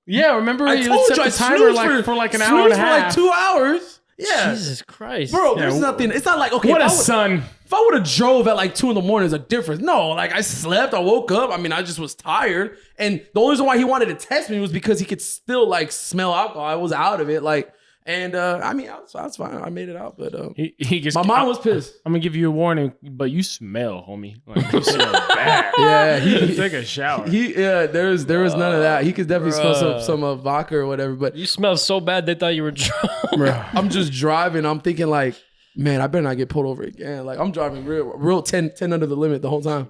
Yeah, remember I told set you the I timer for like an hour and a half. for like 2 hours. Yeah. Jesus Christ. Bro, there's nothing. It's not like, okay. What a son. If I would have drove at like 2 a.m, there's a difference. No, like I slept, I woke up. I mean, I just was tired. And the only reason why he wanted to test me was because he could still like smell alcohol. I was out of it. Like, And I mean, I was fine. I made it out, but He gets, my mom was pissed. I'm gonna give you a warning, but you smell, homie. Like you smell bad. Yeah, he Take a shower. there was none of that. He could definitely smell some vodka or whatever. But You smell so bad they thought you were drunk. I'm just driving. I'm thinking like, man, I better not get pulled over again. Like I'm driving real 10 under the limit the whole time.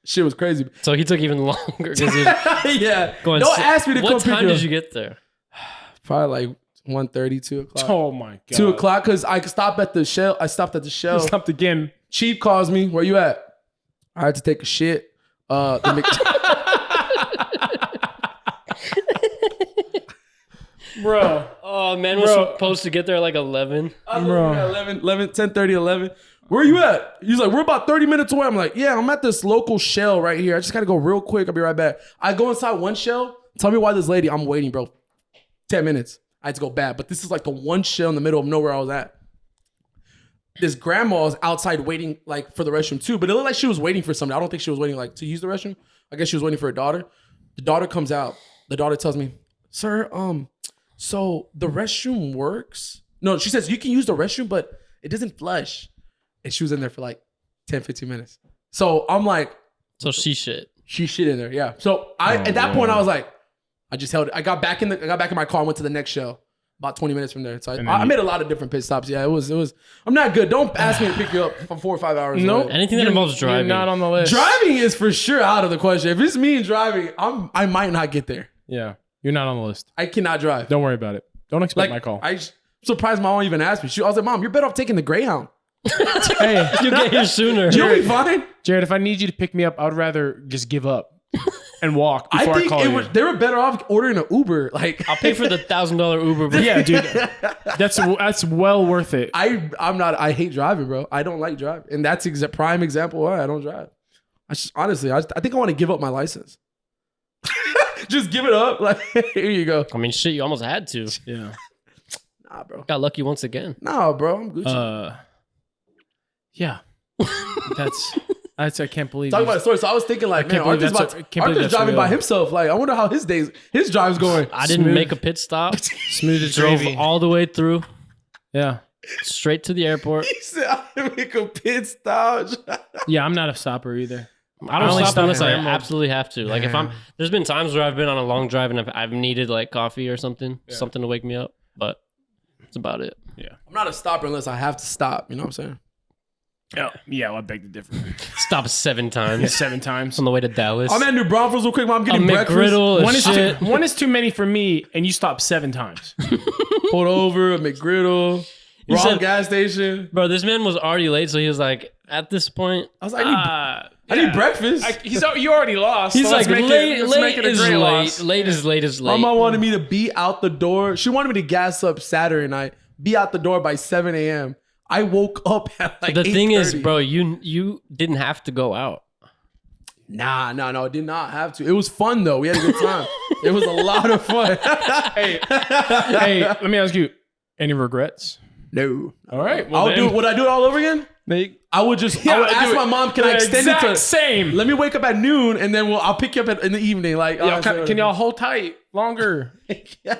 Shit was crazy. So he took even longer. Yeah. Going Don't ask me to come What pick time you did up. you get there? Probably like 1:30, 2 o'clock. Oh my god. 2 o'clock because I stopped at the Shell. I stopped at the Shell. Stopped again. Chief calls me. Where you at? I had to take a shit. Bro. Oh, man was Bro. supposed to get there at like 11. Bro. 10:30, 11. Where you at? He's like, we're about 30 minutes away. I'm like, yeah, I'm at this local Shell right here. I just got to go real quick. I'll be right back. I go inside one Shell. Tell me why this lady, I'm waiting, bro. 10 minutes. I had to go back. But this is like the one Shell in the middle of nowhere I was at. This grandma is outside waiting like for the restroom too. But it looked like she was waiting for something. I don't think she was waiting like to use the restroom. I guess she was waiting for her daughter. The daughter comes out. The daughter tells me, sir, so the restroom works? No, she says, you can use the restroom, but it doesn't flush. And she was in there for like 10, 15 minutes. So I'm like, So she shit. she shit in there, yeah. So at that point I was like, I just held it. I got back in my car and went to the next Shell about 20 minutes from there. So I made a lot of different pit stops. Yeah, it was. I'm not good. Don't ask me to pick you up for 4 or 5 hours. Nope. away. Anything that involves driving. You're not on the list. Driving is for sure out of the question. If it's me and driving, I might not get there. Yeah. You're not on the list. I cannot drive. Don't worry about it. Don't expect Like my call. I'm surprised my mom even asked me. I was like, Mom, you're better off taking the Greyhound. Hey, You get here sooner. You'll be fine. Jared, if I need you to pick me up, I would rather just give up and walk before I I, think call you. they were better off ordering an Uber. Like I'll pay for the $1,000 Uber. But Yeah, dude. That's well worth it. I hate driving, bro. I don't like driving. And that's prime example why I don't drive. Honestly, I think I want to give up my license. Just give it up. Like, here you go. I mean, shit, you almost had to. Yeah. Nah, bro. Got lucky once again. Nah, bro. I'm Gucci. Yeah. That's I can't believe Talk you- about a story. So I was thinking, like, man, can't believe Arthur's that's driving by real. himself. Like, I wonder how his drive's going. I didn't Smooth. make a pit stop. smooth as Drove gravy. all the way through, Yeah. straight to the airport. He said, I didn't make a pit stop. Yeah, I'm not a stopper either. I don't only stop stop unless I for- absolutely have to. Like if there's been times where I've been on a long drive and I've needed like coffee or something to wake me up, but that's about it. I'm not a stopper unless I have to stop. You know what I'm saying? Yeah, well, I beg to differ. Stop 7 times 7 times. on the way to Dallas. I'm at New Braunfels real quick, Mom. I'm a getting breakfast. McGriddle, One a is, shit. one is too many for me, and you stop 7 times. Pulled over, a McGriddle, wrong said- gas station. Bro, this man was already late, so he was like, at this point, I was like, I need breakfast. You already lost. he's so like, let's make late, let's make late it a is great late. loss. Late is late is My late. mom wanted me to be out the door. She wanted me to gas up Saturday night, be out the door by 7 a.m. I woke up at like The thing is, 8:30. bro, you didn't have to go out. Nah, I did not have to. It was fun though. We had a good time. It was a lot of fun. Hey, let me ask you, any regrets? No. All right. Well, Would I do it all over again? I would ask my mom, can I extend it to same? let me wake up at noon and then I'll pick you up in the evening. Like, Can y'all hold tight longer?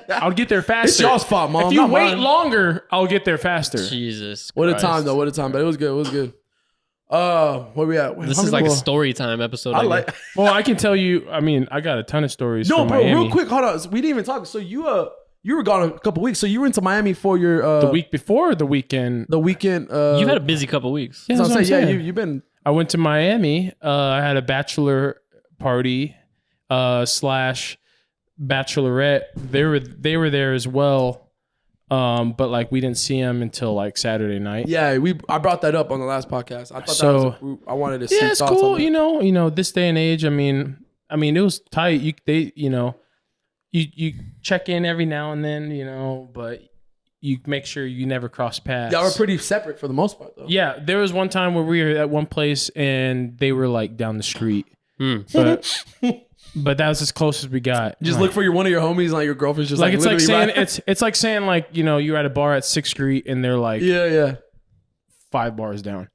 I'll get there faster. It's y'all's fault, Mom. If you not wait mine. longer, I'll get there faster. Jesus What a Christ. time though. What a time. But it was good. It was good. Where we at? This is like a story time episode. I guess. like. Well, I can tell you. I mean, I got a ton of stories. No, from bro. Miami. Real quick, hold on. We didn't even talk. So you were gone a couple weeks. So you were into Miami for your The week before the weekend. the weekend. You've had a busy couple weeks. Yeah, That's what I'm that's what I'm saying. Yeah, saying. you've been. I went to Miami. I had a bachelor party slash bachelorette. They were there as well. But like we didn't see them until like Saturday night. Yeah, I brought that up on the last podcast. I thought So- I wanted to see Yeah, it's thoughts cool. on that. You know, this day and age. I mean, it was tight. You check in every now and then, but you make sure you never cross paths. Y'all were pretty separate for the most part, though. Yeah, there was one time where we were at one place and they were like down the street, but that was as close as we got. Just Like- look for one of your homies, and like your girlfriend's just like it's like literally saying right- it's like saying like you're at a bar at 6th Street and they're like yeah. 5 bars down.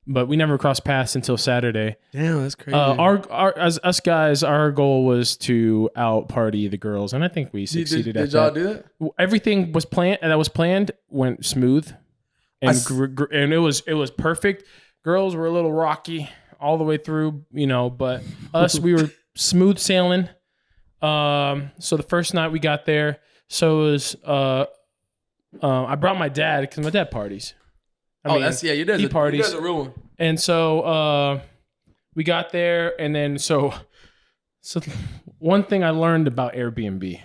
but we never crossed paths until Saturday. Damn, that's crazy. As us guys, our goal was to out party the girls, and I think we succeeded at that. Did y'all do that? Everything was planned went smooth, and and it was perfect. Girls were a little rocky all the way through, but us, we were smooth sailing. So the first night we got there, so it was I brought my dad because my dad parties. You guys parties. You guys are real one. And so we got there, and then so one thing I learned about Airbnb: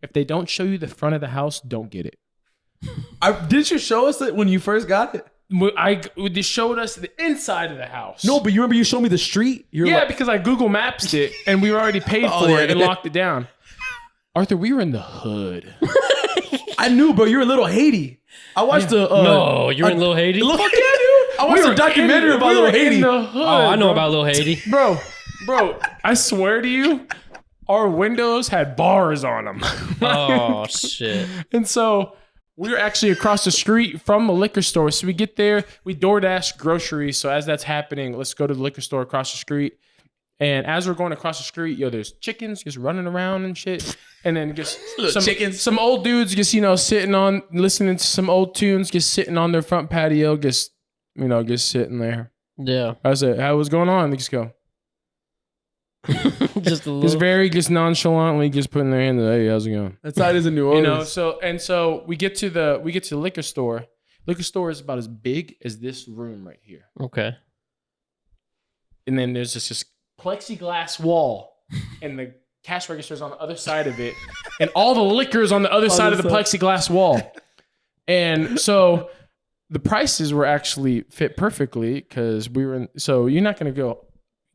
if they don't show you the front of the house, don't get it. Didn't you show us that when you first got it? They showed us the inside of the house. No, but you remember you showed me the street? Because I Google Maps it, and we already paid for it and locked it down. Arthur, we were in the hood. I knew, bro. You were Little Haiti. I watched No, you're in Little Haiti? Fuck yeah, dude. I watched a documentary about Little Haiti. I know about Little Haiti. Bro, I swear to you, our windows had bars on them. Oh, shit. And so we were actually across the street from a liquor store. So we get there, we DoorDash groceries. So as that's happening, let's go to the liquor store across the street. And as we're going across the street, there's chickens just running around and shit. And then just some old dudes just, sitting on, listening to some old tunes, just sitting on their front patio, just sitting there. Yeah. I said, "How was going on?" They just go. Just a little. Just very nonchalantly just putting their hand in, "Hey, how's it going?" That's how it is in New Orleans. So we get to the liquor store. Liquor store is about as big as this room right here. Okay. And then there's this plexiglass wall, and the cash register's on the other side of it, and all the liquor's on the other side of the plexiglass wall. And so the prices were actually fit perfectly because we were in. So you're not gonna go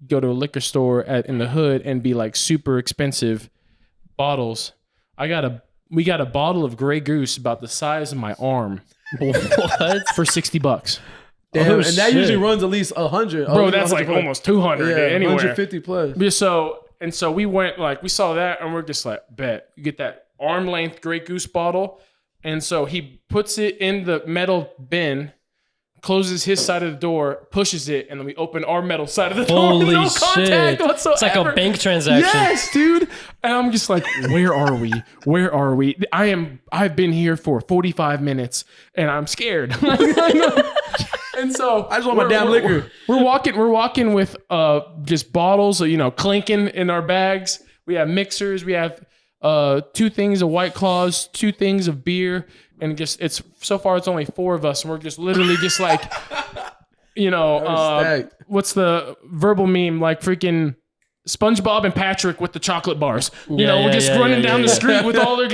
to a liquor store in the hood and be like super expensive bottles. We got a bottle of Grey Goose about the size of my arm. What? For $60. Damn, and that usually runs at least 100. Bro, that's like almost 200 anywhere. 150 plus. So we went we saw that and we're just like, bet. You get that arm length Grey Goose bottle. And so he puts it in the metal bin, closes his side of the door, pushes it, and then we open our metal side of the door. Holy no shit. contact whatsoever. It's like a bank transaction. Yes, dude. And I'm just like, where are we? Where are we? I've been here for 45 minutes and I'm scared. And so I just want my damn liquor. We're walking with just bottles, clinking in our bags. We have mixers. We have 2 things of White Claws, 2 things of beer, and it's so far it's only 4 of us, and we're just literally just like, what's the verbal meme, like freaking SpongeBob and Patrick with the chocolate bars. We're just running down the street with all of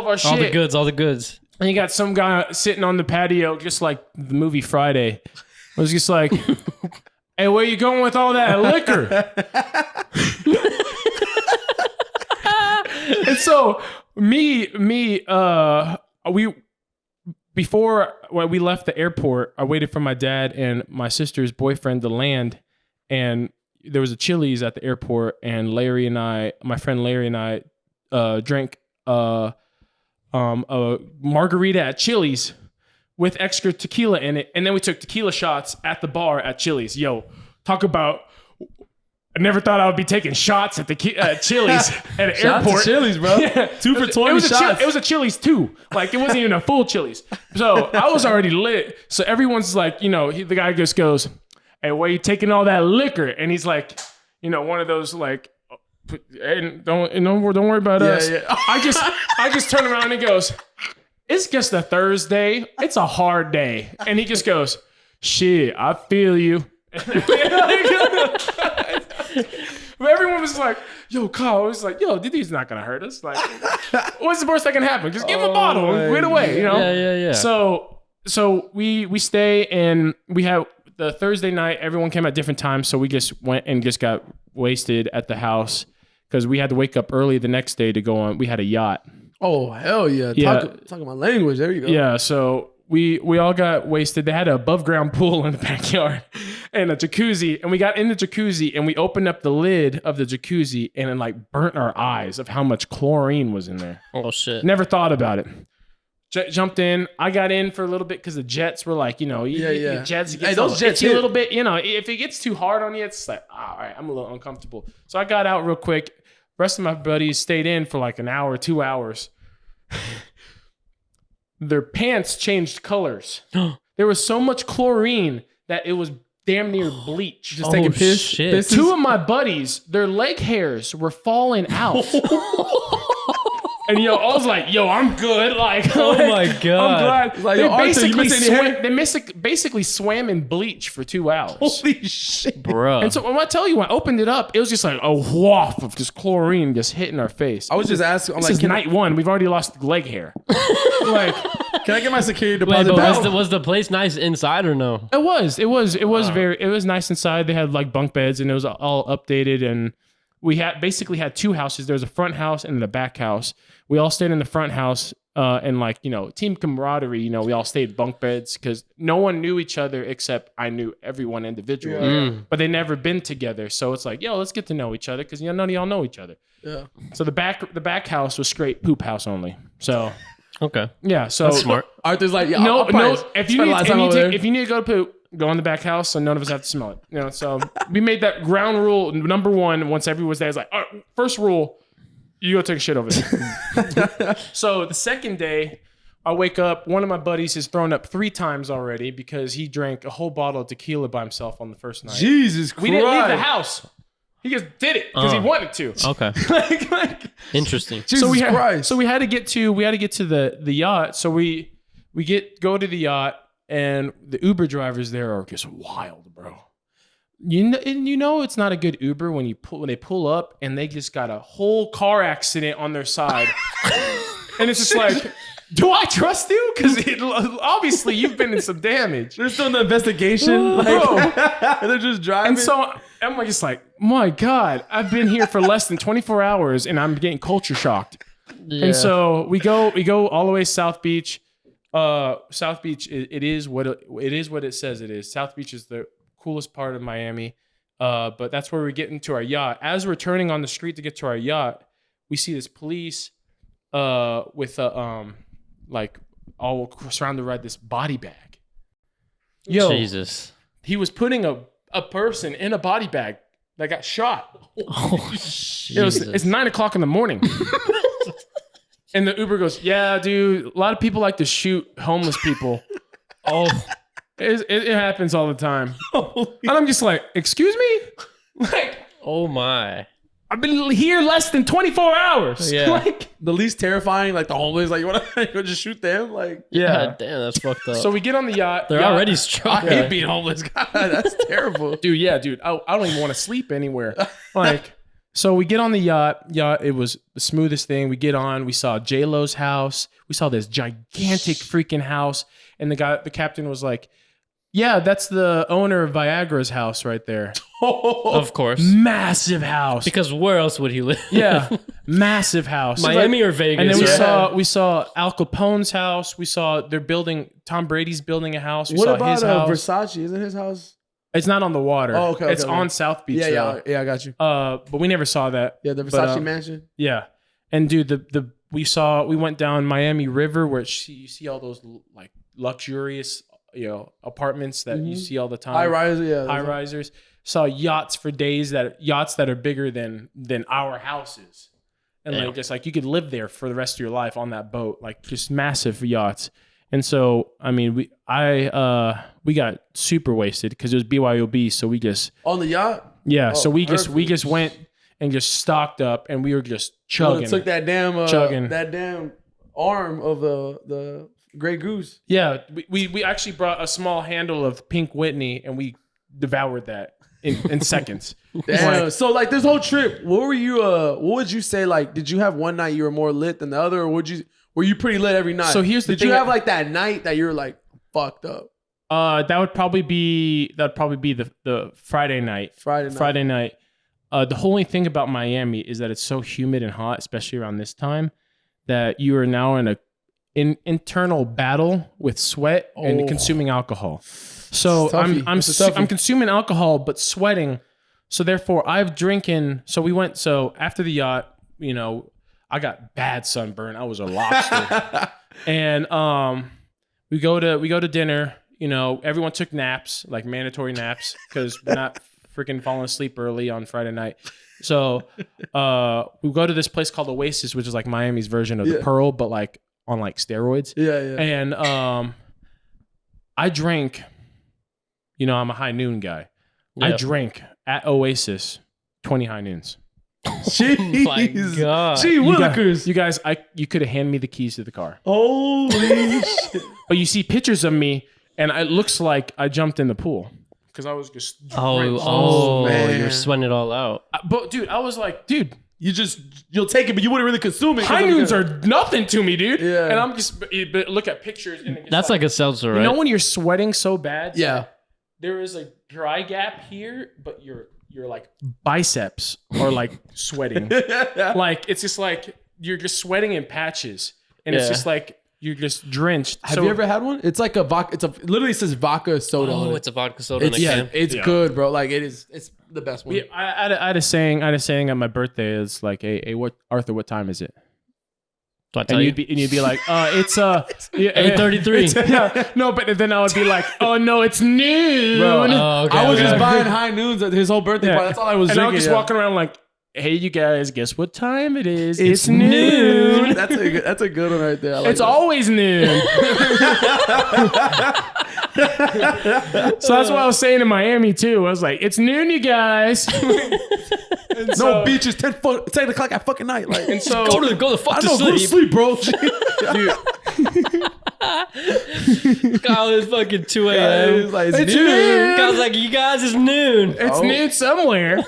our shit. All the goods. And you got some guy sitting on the patio, just like the movie Friday. I was just like, "Hey, where you going with all that liquor?" And so before we left the airport, I waited for my dad and my sister's boyfriend to land, and there was a Chili's at the airport, and my friend Larry and I drank a margarita at Chili's with extra tequila in it, and then we took tequila shots at the bar at Chili's. Talk about. I never thought I would be taking shots at the Chili's at an airport. To Chili's, bro. Yeah. 2 for 20 shots. It was a Chili's too. Like, it wasn't even a full Chili's. So I was already lit. So everyone's like, the guy just goes, "Hey, where you taking all that liquor?" And he's like, one of those like, "Hey, don't worry about us." Yeah. I just turn around and he goes, "It's just a Thursday. It's a hard day." And he just goes, "Shit, I feel you." But everyone was like, "Yo, Kyle," was like, "Yo, he's not gonna hurt us. Like, what's the worst that can happen? Just give him a bottle and get away." Yeah. So we stay, and we have the Thursday night. Everyone came at different times, so we just went and just got wasted at the house because we had to wake up early the next day to go on. We had a yacht. Oh hell yeah! Talking my language. There you go. Yeah. So we all got wasted. They had an above ground pool in the backyard and a jacuzzi, and we got in the jacuzzi and we opened up the lid of the jacuzzi and it like burnt our eyes of how much chlorine was in there. Oh shit! Never thought about it. jumped in. I got in for a little bit because the jets were like, Yeah. Jets. Hey, those jets itchy a hit. little bit. If it gets too hard on you, it's like, all right, I'm a little uncomfortable. So I got out real quick. Rest of my buddies stayed in for like an hour, 2 hours. Their pants changed colors. There was so much chlorine that it was damn near bleach. Just taking piss. Shit. Two of my buddies, their leg hairs were falling out. And I was like, I'm good. Like, Oh my God. I'm glad. Like, They Arthur, you missed any hair? basically swam in bleach for 2 hours. Holy shit. Bro. And so when I tell you, when I opened it up, it was just like a waft of just chlorine just hitting our face. I was just asking. I'm This like, is night one. We've already lost leg hair. Like, can I get my security Wait, deposit but back? was the place nice inside or no? it was nice inside. They had like bunk beds and it was all updated. And we basically had 2 houses. There was a front house and a back house. We all stayed in the front house and team camaraderie, we all stayed bunk beds because no one knew each other except I knew everyone individually, but they never been together. So it's like, let's get to know each other because none of y'all know each other. Yeah. So the back house was straight poop house only. So Okay. yeah, so That's smart. Arthur's like, yeah, No, I'll probably if you spend a lot of time over there. need to go to poop, go in the back house so none of us have to smell it. So we made that ground rule number 1 once everyone's there. It's like, all right, first rule, you go take a shit over there. So the second day, I wake up. One of my buddies has thrown up 3 times already because he drank a whole bottle of tequila by himself on the first night. Jesus Christ. We didn't leave the house. He just did it because he wanted to. Okay. like, Interesting. Jesus Christ. so we had to get to the yacht. So we go to the yacht and the Uber drivers there are just wild, bro. It's not a good Uber when they pull up and they just got a whole car accident on their side. And it's just like, do I trust you? Because obviously you've been in some damage. They're still in the investigation. Bro. And they're just driving. And so I'm just like, my God, I've been here for less than 24 hours and I'm getting culture shocked. Yeah. And so we go all the way South Beach. South Beach, it is what it says it is. South Beach is the coolest part of Miami. But that's where we're getting to our yacht. As we're turning on the street to get to our yacht, we see this police with all surrounded by this body bag. Jesus. He was putting a person in a body bag that got shot. Oh, It's 9:00 in the morning. And the Uber goes, yeah, dude, a lot of people like to shoot homeless people. Oh, It happens all the time. And I'm just like, excuse me? Like, oh my. I've been here less than 24 hours. Yeah. Like, the least terrifying, like the homeless, like you want to just shoot them? Like, yeah. God damn, that's fucked up. So we get on the yacht. They're already struck. I hate being homeless. God, that's terrible. Dude, I don't even want to sleep anywhere. Like, so we get on the yacht. It was the smoothest thing. We get on. We saw J-Lo's house. We saw this gigantic freaking house. And the captain was like, yeah, that's the owner of Viagra's house right there. Of course. Massive house. Because where else would he live? Yeah, massive house. Miami or Vegas? And then right? we saw Al Capone's house. We saw Tom Brady's building a house. We What saw about his house. Versace? Isn't his house? It's not on the water. Oh, okay. It's on South Beach. Yeah, I got you. But we never saw that. Yeah, the Versace mansion. Yeah, and dude, we went down Miami River where you see all those like luxurious apartments that you see all the time. High riser, yeah. High risers. Saw yachts for days that are bigger than our houses, and Damn. like just like you could live there for the rest of your life on that boat, like just massive yachts. And so I mean we got super wasted because it was BYOB, so we just On the yacht? yeah, Oh, so we perfect. just went and just stocked up, and we were just chugging. Took that damn Chugging. that damn arm of the Grey Goose. Yeah, we actually brought a small handle of Pink Whitney, and we devoured that in seconds. Damn. Like, So like this whole trip, what would you say, like, did you have one night you were more lit than the other, or were you pretty lit every night? So here's the did you thing- have like that night that you were like fucked up? that would probably be the Friday night. Friday night. The only thing about Miami is that it's so humid and hot, especially around this time, that you are now in an internal battle with sweat and consuming alcohol. So It's toughy. I'm It's a toughie. consuming alcohol but sweating. So therefore I've drinking. So after the yacht, I got bad sunburn. I was a lobster. And we go to dinner. You know, everyone took naps, like mandatory naps, because we're not freaking falling asleep early on Friday night. So we go to this place called Oasis, which is like Miami's version of the Pearl, but like on like steroids. Yeah. And I drank. You know, I'm a high noon guy. Yep. I drank at Oasis 20 high noons. Jeez. My God. Gee willikers. You guys, you could have handed me the keys to the car. Holy shit. But you see pictures of me, and it looks like I jumped in the pool because I was just drenched. man. You're sweating it all out. But dude, I was like, dude, You'll take it, but you wouldn't really consume it. high noons are nothing to me, dude. Yeah. And I'm just but look at pictures, and it's That's like a seltzer, right? you know when you're sweating so bad. Yeah. There is a dry gap here, but your like biceps are like sweating. Like it's just like you're just sweating in patches, and it's just like you're just drenched. Have you ever had one? It's like a vodka. It literally says vodka soda on it. It's a vodka soda in a can. It's good, bro. Like it's the best one. I had a saying at my birthday. It's like, hey, what Arthur? What time is it? Do I tell And you? you'd be like, it's 8:33. Yeah, no, but then I would be like, oh no, it's noon. Bro, okay, I was okay. just buying high noons at his whole birthday party. That's all I was and drinking. I was just yeah. walking around like, hey, you guys, guess what time it is? It's noon. That's a good one right there. I like It's that. always noon. So that's what I was saying in Miami too. I was like, it's noon, you guys. No beaches 10 o'clock at fucking night. Like, And so Go the fuck I to know, go to sleep. sleep, bro. Kyle is fucking 2 It's a.m. like, It's noon. noon. Kyle's like, you guys, it's noon. it's noon somewhere.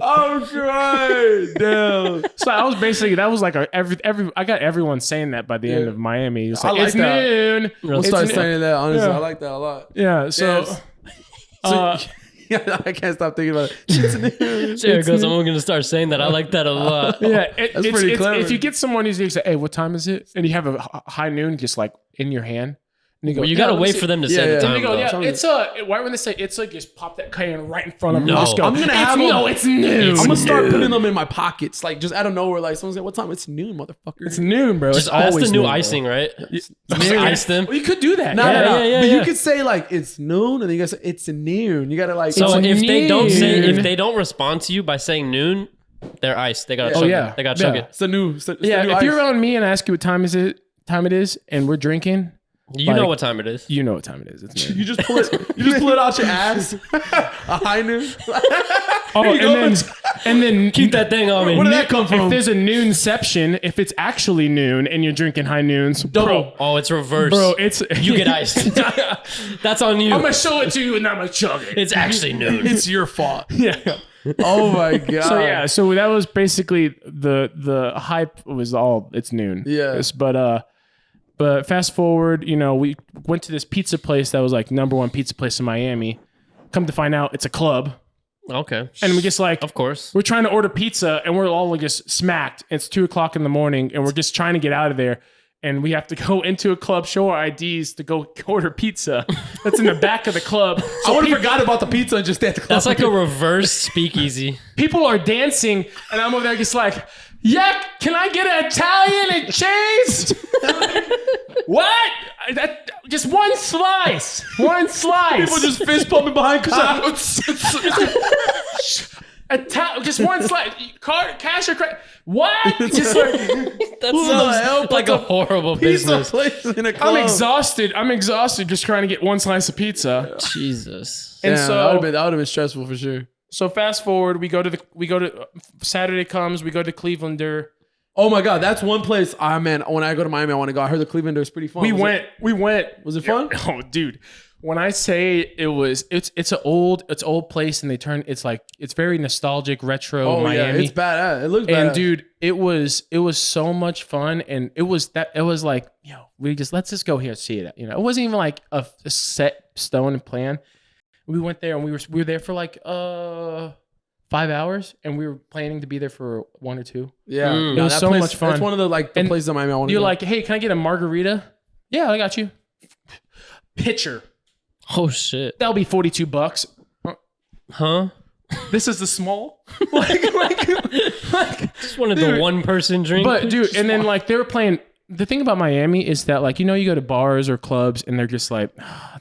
Oh, God. Damn. So I was basically that was like I got everyone saying that by the end of Miami. It's like, I like it's that. noon. We'll It's start noon. saying that, honestly. Yeah. I like that a lot. Yeah. So. Yeah, I can't stop thinking about it. It's noon. Jared goes, I'm going to start saying that. I like that a lot. Yeah, That's pretty clever. If you get someone who's like, hey, what time is it? And you have a high noon just like in your hand. And you go, Well, you "Yeah, got to let me wait see." for them to Yeah, say yeah. the And time. you go, though. yeah, it's right when they say it's like just pop that can right in front of them. No. Just go, I'm gonna have them- no, it's noon. I'm gonna start putting them in my pockets, like just out of nowhere. Like someone's like, "What time? It's noon, motherfucker." It's noon, bro. Just, It's that's always the new noon, bro. icing, right? Just Noon. ice them. Well, you could do that. No, yeah. no, no. yeah, But yeah. you could say like it's noon, and then you gotta say it's noon. You gotta like. So It's if they don't say, noon. if they don't respond to you by saying noon, they're iced. They got to Oh, chug yeah. it. They got to chug Yeah. it. it's the new. It's the Yeah, new if ice. you're around me and I ask you what time it is, and we're drinking, You Like- know what time it is. you know what time it is. It's noon. you just pull it. You just pull it out your ass. A high noon. Oh, and then Keep that thing on me. Where did that come if from? there's a noonception, if it's actually noon and you're drinking high noons, bro, Oh, it's reversed. it's You get iced. That's on you. I'm gonna show it to you and I'm gonna chug it. It's actually noon. It's your fault. Yeah. Oh my god. So yeah, so that was basically the hype was all it's noon. Yeah. But fast forward, you know, we went to this pizza place that was like #1 pizza place in Miami. Come to find out, it's a club, Okay. and we just like Of course. we're trying to order pizza, and we're all like just smacked. It's 2:00 in the morning, and we're just trying to get out of there. And we have to go into a club, show our IDs to go order pizza. That's in the back of the club. I So would have forgot about the pizza and just stay at the club. That's like a reverse speakeasy. people are dancing, and I'm over there just like, yeah, can I get an Italian and cheese? What? Just one slice. One slice. People just fist pumping behind cars. Just one slice. Cash or credit? What? Just like, That Who the hell sounds like a horrible Pizza business. place in a club. I'm exhausted. I'm exhausted just trying to get one slice of pizza. Jesus. And Damn, so that would have been stressful for sure. So fast forward, we go to Saturday comes, we go to Clevelander. Oh my god, that's one place. Ah man, when I go to Miami, I want to go. I heard the Clevelander is pretty fun. We went. Was it fun? Oh, dude. When I say it's an old place, and it's very nostalgic, retro Oh Miami. yeah, it's badass. It looks badass. And dude, it was so much fun, and it was like, let's just go here and see it. You know, it wasn't even like a set stone plan. We went there and we were there for like 5 hours, and we were planning to be there for 1 or 2. yeah, Mm. It was that so place, much fun. That's one of the And places in Miami I want to You're go. like, hey, can I get a margarita? Yeah, I got you. Pitcher. Oh shit. That'll be $42. Huh? This is the small. Just wanted the one person drink. But dude, and then like they were playing. The thing about Miami is that like you go to bars or clubs and they're just like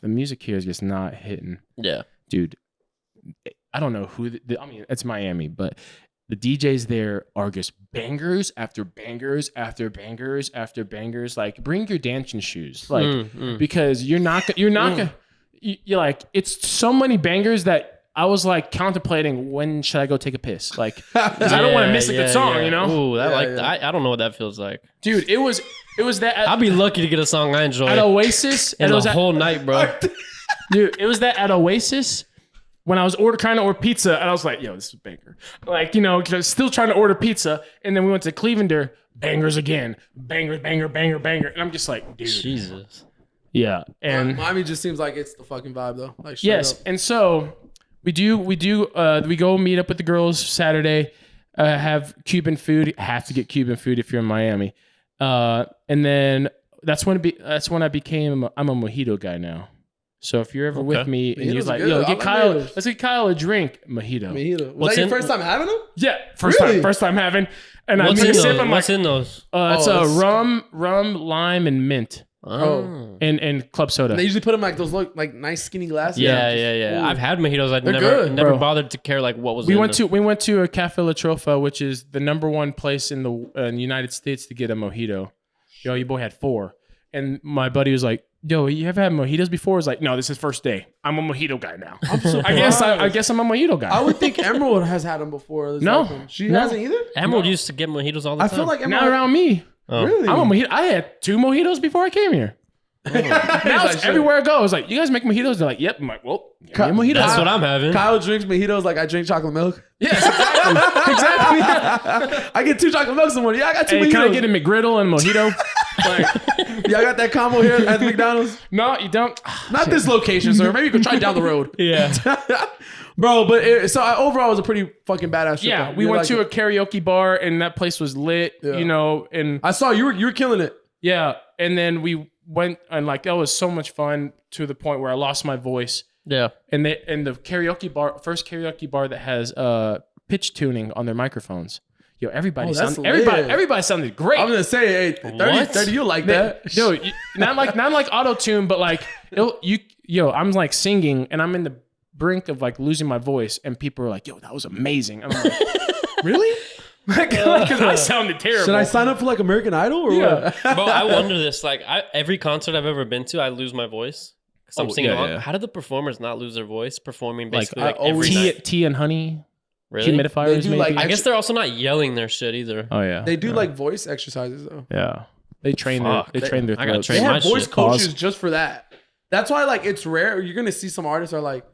the music here is just not hitting. Yeah, dude. I don't know who. I mean, it's Miami, but the DJs there are just bangers after bangers after bangers after bangers. Like, bring your dancing shoes, like because you're like it's so many bangers that. I was like contemplating when should I go take a piss, like because I don't want to miss a good song, you know. Ooh, I don't know what that feels like, dude. It was that. I'll be lucky to get a song I enjoy at Oasis, and the whole night, bro. Dude, it was that at Oasis when I was trying to order pizza, and I was like, "Yo, this is a banger." Like, because I was still trying to order pizza, and then we went to Clevelander, bangers again, banger, and I'm just like, dude, Jesus, yeah. And Miami just seems like it's the fucking vibe though. Like, yes, up. and so. We go meet up with the girls Saturday, have Cuban food. Have to get Cuban food if you're in Miami, and then that's when I became I'm a mojito guy now. So if you're ever with me and you're like, good. yo, Mojitos. let's get Kyle a drink, mojito. Was that your first time having them? Yeah, Really? first time having. And what's I in sip. those? I'm What's like, in those? it's rum, lime, and mint, Oh, and club soda. They usually put them like those like nice skinny glasses. yeah. Ooh. I've had mojitos. I've They're never good, bro. bothered to care like what was. We in went them. to a Cafe La Trofa, which is the #1 place in the United States to get a mojito. Yo, your boy had 4, and my buddy was like, "Yo, you ever had mojitos before?" I was like, "No, this is first day. I'm a mojito guy now." I guess I'm a mojito guy. I would think Emerald has had them before. No. She hasn't either. Emerald used to get mojitos all the I time. feel like Not Emerald. around me. Oh. Really? I'm a mojito. I had 2 mojitos before I came here. Now it's everywhere I go. I was like, "You guys make mojitos?" They're like, "Yep." I'm like, "Well, give me a mojito." That's what I'm having. Kyle drinks mojitos like I drink chocolate milk. Yes, exactly. I get 2 chocolate milks in one. Yeah, I got 2 Hey, mojitos. can I get a McGriddle and a mojito? Like, Yeah, I got that combo here at McDonald's. no, you don't. Not this location, sir. Maybe you can try it down the road. Yeah. Bro, but overall, it was a pretty fucking badass trip. Yeah, though. we You went like to it. a karaoke bar and that place was lit, and I saw you were killing it. yeah, and then we went and like that was so much fun to the point where I lost my voice. Yeah. And the karaoke bar, first karaoke bar that has pitch tuning on their microphones. Yo, everybody that's sounded lit. everybody sounded great. I'm gonna say, hey, 30, you like that? Dude, not like auto tune, but like I'm like singing and I'm in the brink of like losing my voice, and people are like, "Yo, that was amazing." I'm like, "Really?" Because I sounded terrible. Should I sign up for like American Idol or what? Bro, I wonder this. Like, every concert I've ever been to, I lose my voice because I'm singing along. yeah. How did the performers not lose their voice performing like basically every tea, night? tea and honey, Really? humidifiers. They do, maybe. like, I guess they're also not yelling their shit either. oh yeah, They do like voice exercises though. yeah. They train Fuck. their train their I gotta throats. train They my have voice shit. coaches Pause. just for that. That's why like it's rare. You're gonna see some artists are like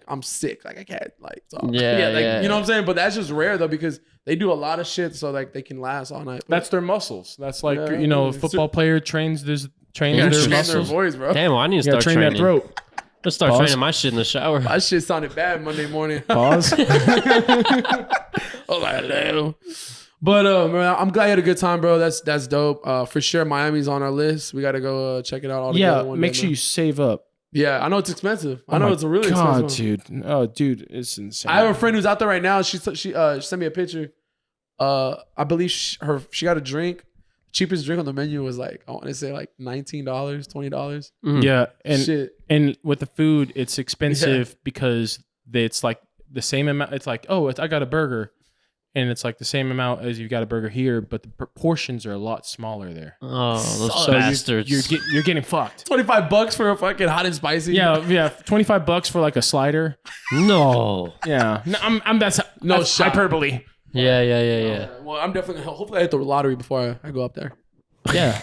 I'm sick, like I can't like talk. Yeah. You know what I'm saying? But that's just rare though because they do a lot of shit so like they can last all night. That's their muscles. That's like Yeah. a football player trains you their gotta train their muscles. voice, bro. Damn, well, I need to You gotta start train training. that throat. Let's start Pause. training my shit in the shower. My shit sounded bad Monday morning. Pause. Oh, like, damn. But man, I'm glad you had a good time, bro. That's dope. For sure, Miami's on our list. We got to go check it out all together. Yeah, one make day, sure man. you save up. Yeah, I know it's expensive. I Oh know my it's a really God, expensive. dude. Oh, dude, it's insane. I have a friend who's out there right now. She sent me a picture. I believe she got a drink. Cheapest drink on the menu was like I want to say like $19, $20. Yeah, and Shit. and with the food, it's expensive because it's like the same amount. It's like, I got a burger, and it's like the same amount as you got a burger here, but the portions are a lot smaller there. Oh, those So bastards. you're getting fucked. $25 for a fucking hot and spicy. Yeah, $25 for like a slider. No. Yeah, no, that's shot. hyperbole. Yeah. Well, I'm definitely hopefully I hit the lottery before I go up there. Yeah,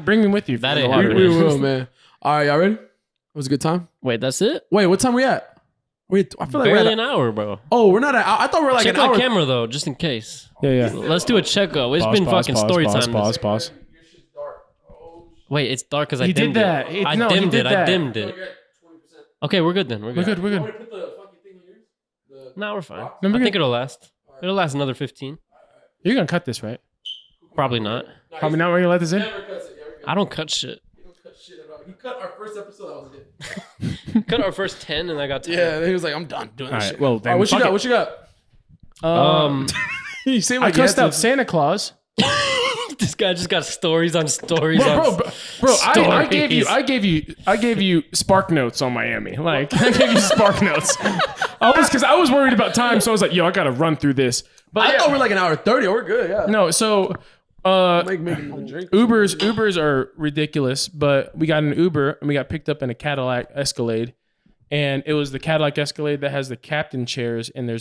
bring me with you. That for the ain't lottery. We will, man. All right, y'all ready? It was a good time. Wait, that's it? Wait, what time we at? I feel like we're Barely at an hour, bro. Oh, we're not at. I thought we were like Check an hour. my camera though, just in case. Yeah. Let's do a checkup. It's been fucking story time. Pause. Wait, it's dark because I He dimmed did that. it. No, he dimmed did it. that. I dimmed it. Okay, we're good then. We're good. We're good. Put the fucking thing on yours. No, we're fine. No, we're I good. think it'll last. It'll last another 15. You're gonna cut this, right? Probably not. Probably not. We're gonna let this in. Never cuts it. I don't cut shit. he cut our first episode. That was it. Cut our first 10, and I got 10. Yeah, he was like, I'm done doing All this right, shit. well, then What you fuck got? it. What you got? You seem I like you cussed had out to- Santa Claus. This guy just got stories on stories. Bro, I gave you Spark Notes on Miami. Like, I gave you Spark Notes. Because I was worried about time, so I was like, yo, I gotta run through this. But I thought we were like an hour 30. We're good, yeah. no, so Making a drink. Ubers are ridiculous, but we got an Uber and we got picked up in a Cadillac Escalade, and it was the Cadillac Escalade that has the captain chairs, and they're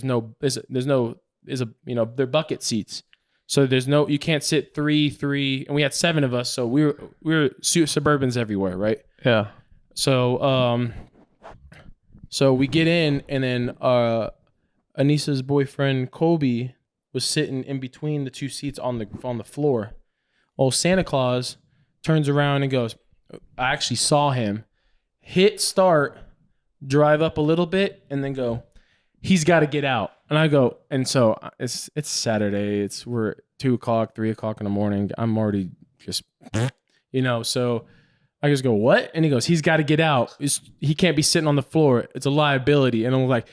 bucket seats. So you can't sit three, and we had 7 of us, so we were Suburbans everywhere, right? Yeah. So so we get in, and then Anissa's boyfriend Kobe was sitting in between the 2 seats on the floor. Old Santa Claus turns around and goes, I actually saw him hit start, drive up a little bit, and then go, he's got to get out. And I go, and so it's Saturday. We're 2 o'clock, 3 o'clock in the morning. I'm already just, so I just go, what? And he goes, he's got to get out. He can't be sitting on the floor. It's a liability. And I'm like,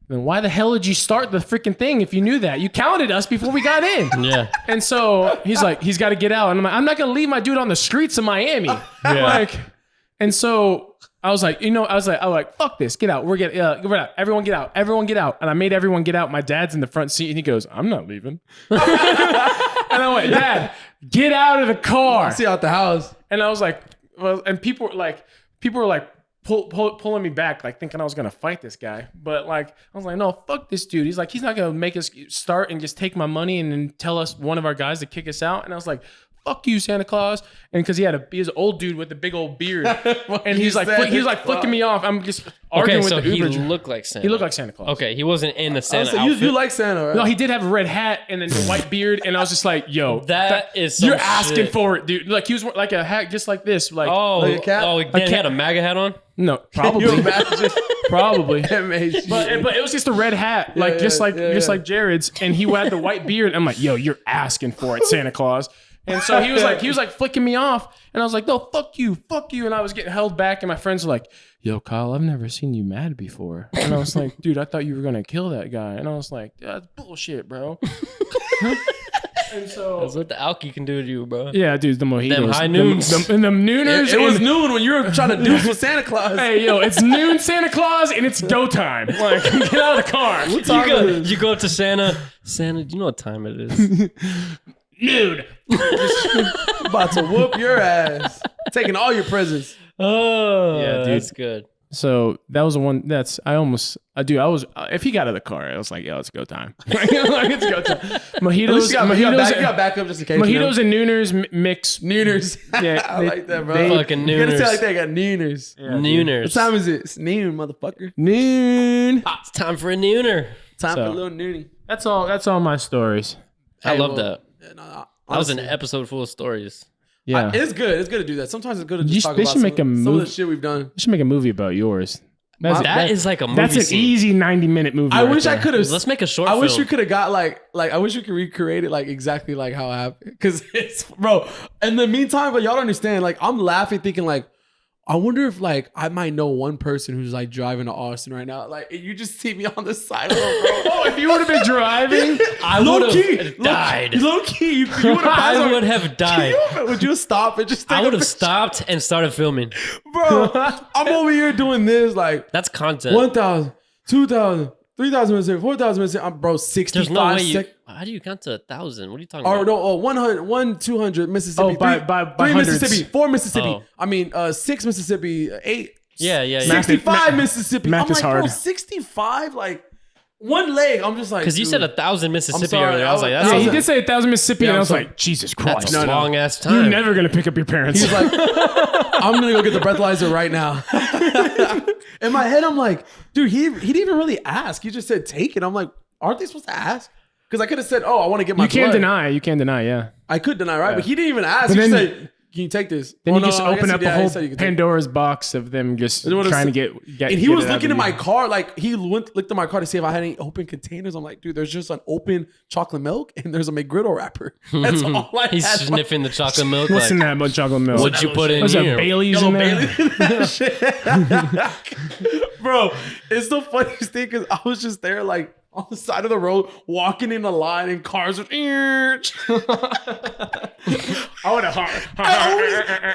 then why the hell did you start the freaking thing if you knew that? You counted us before we got in. Yeah. And so he's like, he's got to get out. And I'm like, I'm not going to leave my dude on the streets of Miami. And so I was like, fuck this, get out. We're out. Everyone get out. Everyone get out. And I made everyone get out. My dad's in the front seat and he goes, I'm not leaving. And I went, Dad, get out of the car. See out the house. And I was like, well, and people were like pulling me back, like thinking I was gonna fight this guy. But like, I was like, no, fuck this dude. He's like, he's not gonna make us start and just take my money and then tell us one of our guys to kick us out. And I was like, fuck you, Santa Claus. And because he was an old dude with a big old beard, and he's like flicking me off. I'm just arguing with the Uber. He looked like Santa. He looked like Santa Claus. Okay, he wasn't in the Santa So outfit. you like Santa, right? No, he did have a red hat and then the white beard, and I was just like, "Yo, That is some you're asking shit. for it, dude." Like he was wearing like a hat just like this, like like a cat? He had a MAGA hat on. no, You probably, imagine? probably. MHG. But it was just a red hat, like just like Jared's, and he had the white beard. I'm like, "Yo, you're asking for it, Santa Claus." And so he was like flicking me off, and I was like, "No, fuck you," and I was getting held back, and my friends were like, "Yo, Kyle, I've never seen you mad before," and I was like, "Dude, I thought you were gonna kill that guy," and I was like, "That's bullshit, bro." And so That's what the alky can do to you, bro. yeah, dude, the mojitos, Them high noons. them nooners. It was and- noon when you were trying to do with Santa Claus. Hey, yo, it's noon, Santa Claus, and it's go time. Like, get out of the car. You go up to Santa. Santa, do you know what time it is? Noon. About to whoop your ass. Taking all your presents. Oh, Yeah, dude. that's good. So that was the one if he got out of the car, I was like, yo, it's go time. Like, it's go time. Mojitos, You got backup just in case. mojitos and nooners mix. Nooners. Yeah, I like that, bro. Fucking You gotta say it nooners. like that. I got nooners. Nooners. What time is it? It's noon, motherfucker. Noon. It's time for a nooner. Time So- for a little noonie. That's all my stories. I love that. No, That was an honestly, episode full of stories. Yeah. It's good. It's good to do that. Sometimes it's good to just talk they about should make a some of the movie. shit we've done. We should make a movie about yours. That is like a movie That's an scene. easy 90-minute movie. I right wish I there. could have. Let's make a short I film. wish we could have got like I wish we could recreate it like exactly like how it happened. Because it's bro. In the meantime, but y'all don't understand. Like I'm laughing, thinking like, I wonder if like I might know one person who's like driving to Austin right now. Like you just see me on the side of the road. Oh, if you would have been driving, I would have died. Low key, you would have. I would have died. Would you stop and just? I take would a have picture? stopped and started filming. Bro, I'm over here doing this like That's content. 1,000, 2,000, 3,000 minutes, 4,000 minutes. I'm bro, 65 There's no way seconds. How do you count to 1,000? What are you talking Or about? no, 100, 200 Mississippi. Oh, by three hundreds. Mississippi, 4 Mississippi. Oh. I mean, 6 Mississippi, 8. Yeah. 65 Mississippi. math I'm is like, bro, hard. 65, like one leg. I'm just like, Because you said dude. 1,000 Mississippi sorry, earlier. I was like, I that's, yeah, was- he did say 1,000 Mississippi, Yeah, and I I'm was sorry. like, Jesus that's Christ. a no. long ass You're time. never going to pick up your parents. He's like, I'm gonna go get the breathalyzer right now. In my head, I'm like, dude, he didn't even really ask. He just said take it. I'm like, aren't they supposed to ask? Because I could have said, oh, I want to get my you can't blood. deny. You can't deny, yeah. I could deny, right? But he didn't even ask. But He just then- said, Can you take this? Then Oh, you no, just I open guess up yeah, a he said you whole could take it. Pandora's box of them just trying to get. And he was looking in my car, like he looked at my car to see if I had any open containers. I'm like, dude, there's just an open chocolate milk and there's a McGriddle wrapper. That's all I He's had. sniffing the chocolate milk. What's in like, that much chocolate milk? what'd you put in What's here? that, Bailey's Yellow in there? Bailey. That shit. Bro, it's the funniest thing because I was just there like on the side of the road walking in the line and cars were I would have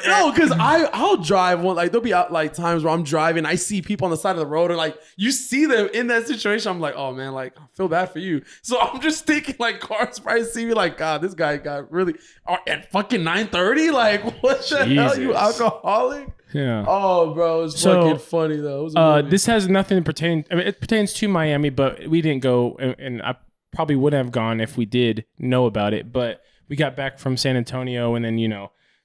no, because I'll drive one, like there'll be out like times where I'm driving, I see people on the side of the road and like you see them in that situation. I'm like, oh man, like I feel bad for you. So I'm just thinking like cars probably see me like, God, this guy got really at fucking 9:30. Like what the hell, you alcoholic? Yeah. Oh, bro, it's fucking funny though. It was a movie. This has nothing to pertain. I mean, it pertains to Miami, but we didn't go, and I probably wouldn't have gone if we did know about it. But we got back from San Antonio, and then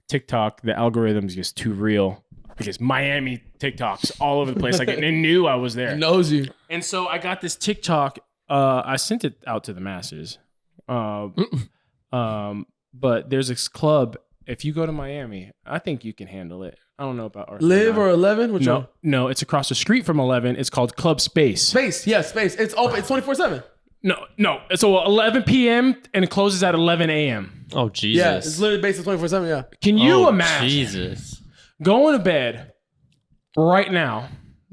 TikTok, the algorithm's just too real because Miami TikToks all over the place. Like they knew I was there. He knows you. And so I got this TikTok. I sent it out to the masses. But there's this club. If you go to Miami, I think you can handle it. I don't know about Arthur. Live or 11? Which one? No, it's across the street from 11. It's called Club Space. Space. Yeah, Space. It's open. It's 24/7. No. It's 11 p.m. and it closes at 11 a.m. Oh, Jesus. Yeah, it's literally based on 24/7. Yeah. Can you imagine Jesus. going to bed right now,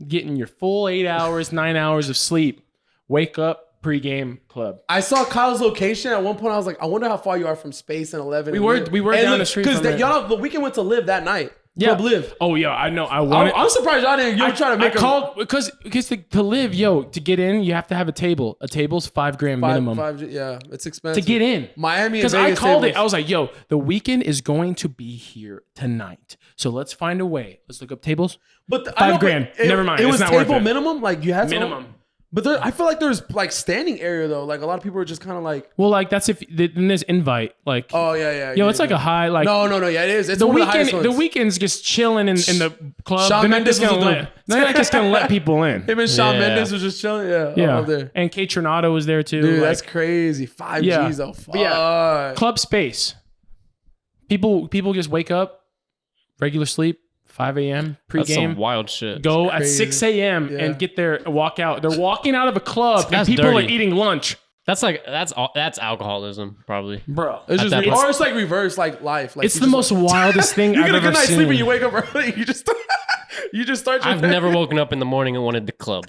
getting your full 8 hours, 9 hours of sleep, wake up, pregame club? I saw Kyle's location at one point. I was like, I wonder how far you are from Space and 11. We were down the street because from it. y'all the weekend went to Live that night. Yeah. Club Live. Oh yeah, I know. I'm surprised y'all didn't. You were trying to make called because to live, to get in, you have to have a table. A table's $5,000 minimum yeah, it's expensive to get in. Miami because I called it. I was like, the Weeknd is going to be here tonight, so let's find a way. Let's look up tables. But $5,000. Never mind. It was it's not worth table it. minimum. Like you had Minimum. But I feel like there's like standing area though. Like a lot of people are just kind of like. Well, like that's then there's invite. Like oh yeah. It's like a high like. No. Yeah, it is. It's the one Weeknd. of the highest ones. The Weeknd's just chilling in the club. Shawn Mendes They're not just gonna let people in. Him and Shawn Mendes was just chilling. Yeah. Up there. And Kate Tronado was there too. Dude, that's crazy. 5 G's though. Fuck. Yeah. Club Space. People just wake up, regular sleep, 5 a.m. pregame. That's some wild shit. Go at 6 a.m. and get there, walk out. They're walking out of a club and people are eating lunch. That's alcoholism, probably. Bro. It's just or it's like reverse like life. Like it's the most wildest thing you I've get a ever good night's seen. sleep and you wake up early. You just start your I've never woken up in the morning and wanted the club,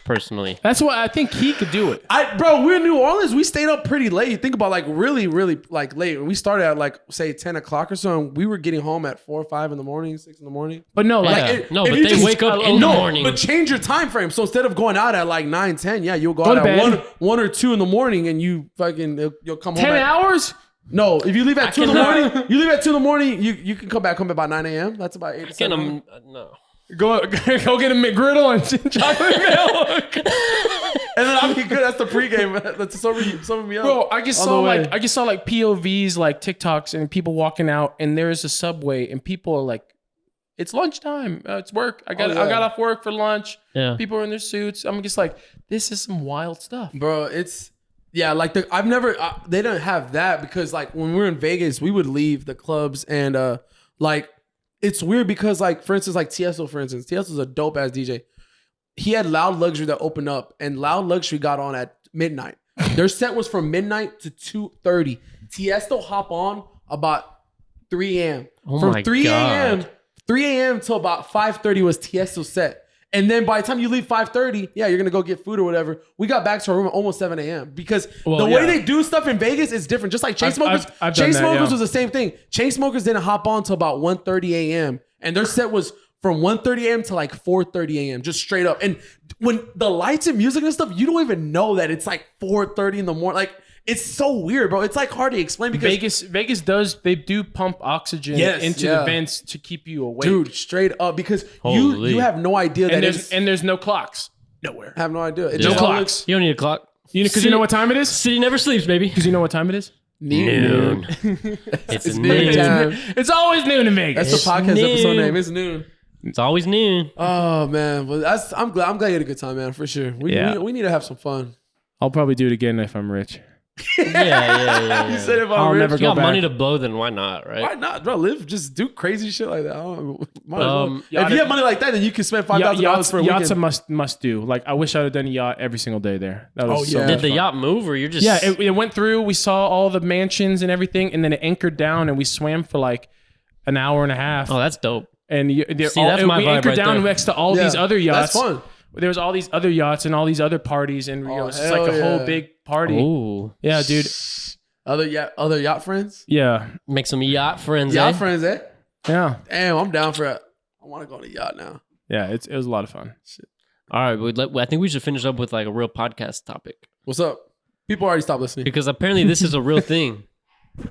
personally. That's why I think he could do it. Bro, we're in New Orleans. We stayed up pretty late. You think about like really, really like late. We started at like say 10 o'clock or so, and we were getting home at 4 or 5 in the morning, 6 in the morning. But no, but they wake up in the morning. But change your time frame. So instead of going out at like 9, 10, you'll go out at 1 or 2 in the morning, and you'll come home. 10 hours? No, if you leave at 2 in the morning, you can come back about 9 a.m. That's about 8 to 7. No. Go get a McGriddle and chocolate milk. And then I'll be good. That's the pregame. That's summing me up. Bro, I just saw like POVs, like TikToks, and people walking out, and there's a Subway, and people are like, "It's lunchtime. It's work. I got off work for lunch." Yeah. People are in their suits. I'm just like, this is some wild stuff, bro. It's like I've never. They don't have that because like when we were in Vegas, we would leave the clubs and like. It's weird because like for instance like Tiesto Tiesto's a dope ass DJ. He had Loud Luxury that opened up and Loud Luxury got on at midnight. Their set was from midnight to 2:30. Tiesto hop on about 3 a.m. From 3 a.m. till about 5:30 was Tiesto's set. And then by the time you leave 5:30, you're going to go get food or whatever. We got back to our room at almost 7 a.m. because the way they do stuff in Vegas is different. Just like Chainsmokers. Chainsmokers was the same thing. Chainsmokers didn't hop on till about 1:30 a.m. And their set was from 1:30 a.m. to like 4:30 a.m. just straight up. And when the lights and music and stuff, you don't even know that it's like 4:30 in the morning. Like, it's so weird, bro. It's like hard to explain because Vegas they do pump oxygen into the vents to keep you awake. Dude, straight up because you have no idea that there's no clocks nowhere. I have no idea. No clocks. You don't need a clock. Because you know what time it is? City never sleeps, baby. Because you know what time it is? Noon. It's noon time. It's always noon in Vegas. That's the podcast episode name. It's noon. It's always noon. Oh man, well I'm glad you had a good time, man. For sure. We need to have some fun. I'll probably do it again if I'm rich. Yeah. You said if I'll I'm rich, never If you got go back. money to blow, then why not, right? why not, bro? Live, just do crazy shit like that. I don't, might as well. yacht- If you have money like that, then you can spend $5,000 for a Yachts a weekend. must do. Like I wish I would have done a yacht every single day there. That was Oh, so yeah. much Did the fun. yacht move, or you're just Yeah, it went through. We saw all the mansions and everything, and then it anchored down, and we swam for like an hour and a half. Oh, that's dope. And See, that's my we vibe anchored right down there. next to all these other yachts. That's fun. There was all these other yachts and all these other parties, and it was just like hell a whole yeah. big party. Ooh, Yeah, dude. Other yacht friends. Yeah, make some yacht friends. Yacht eh? friends, eh? yeah, Damn, I'm down for it. I want to go on a yacht now. yeah. It was a lot of fun. All right, I think we should finish up with like a real podcast topic, What's up? People already stopped listening. because apparently this is a real thing.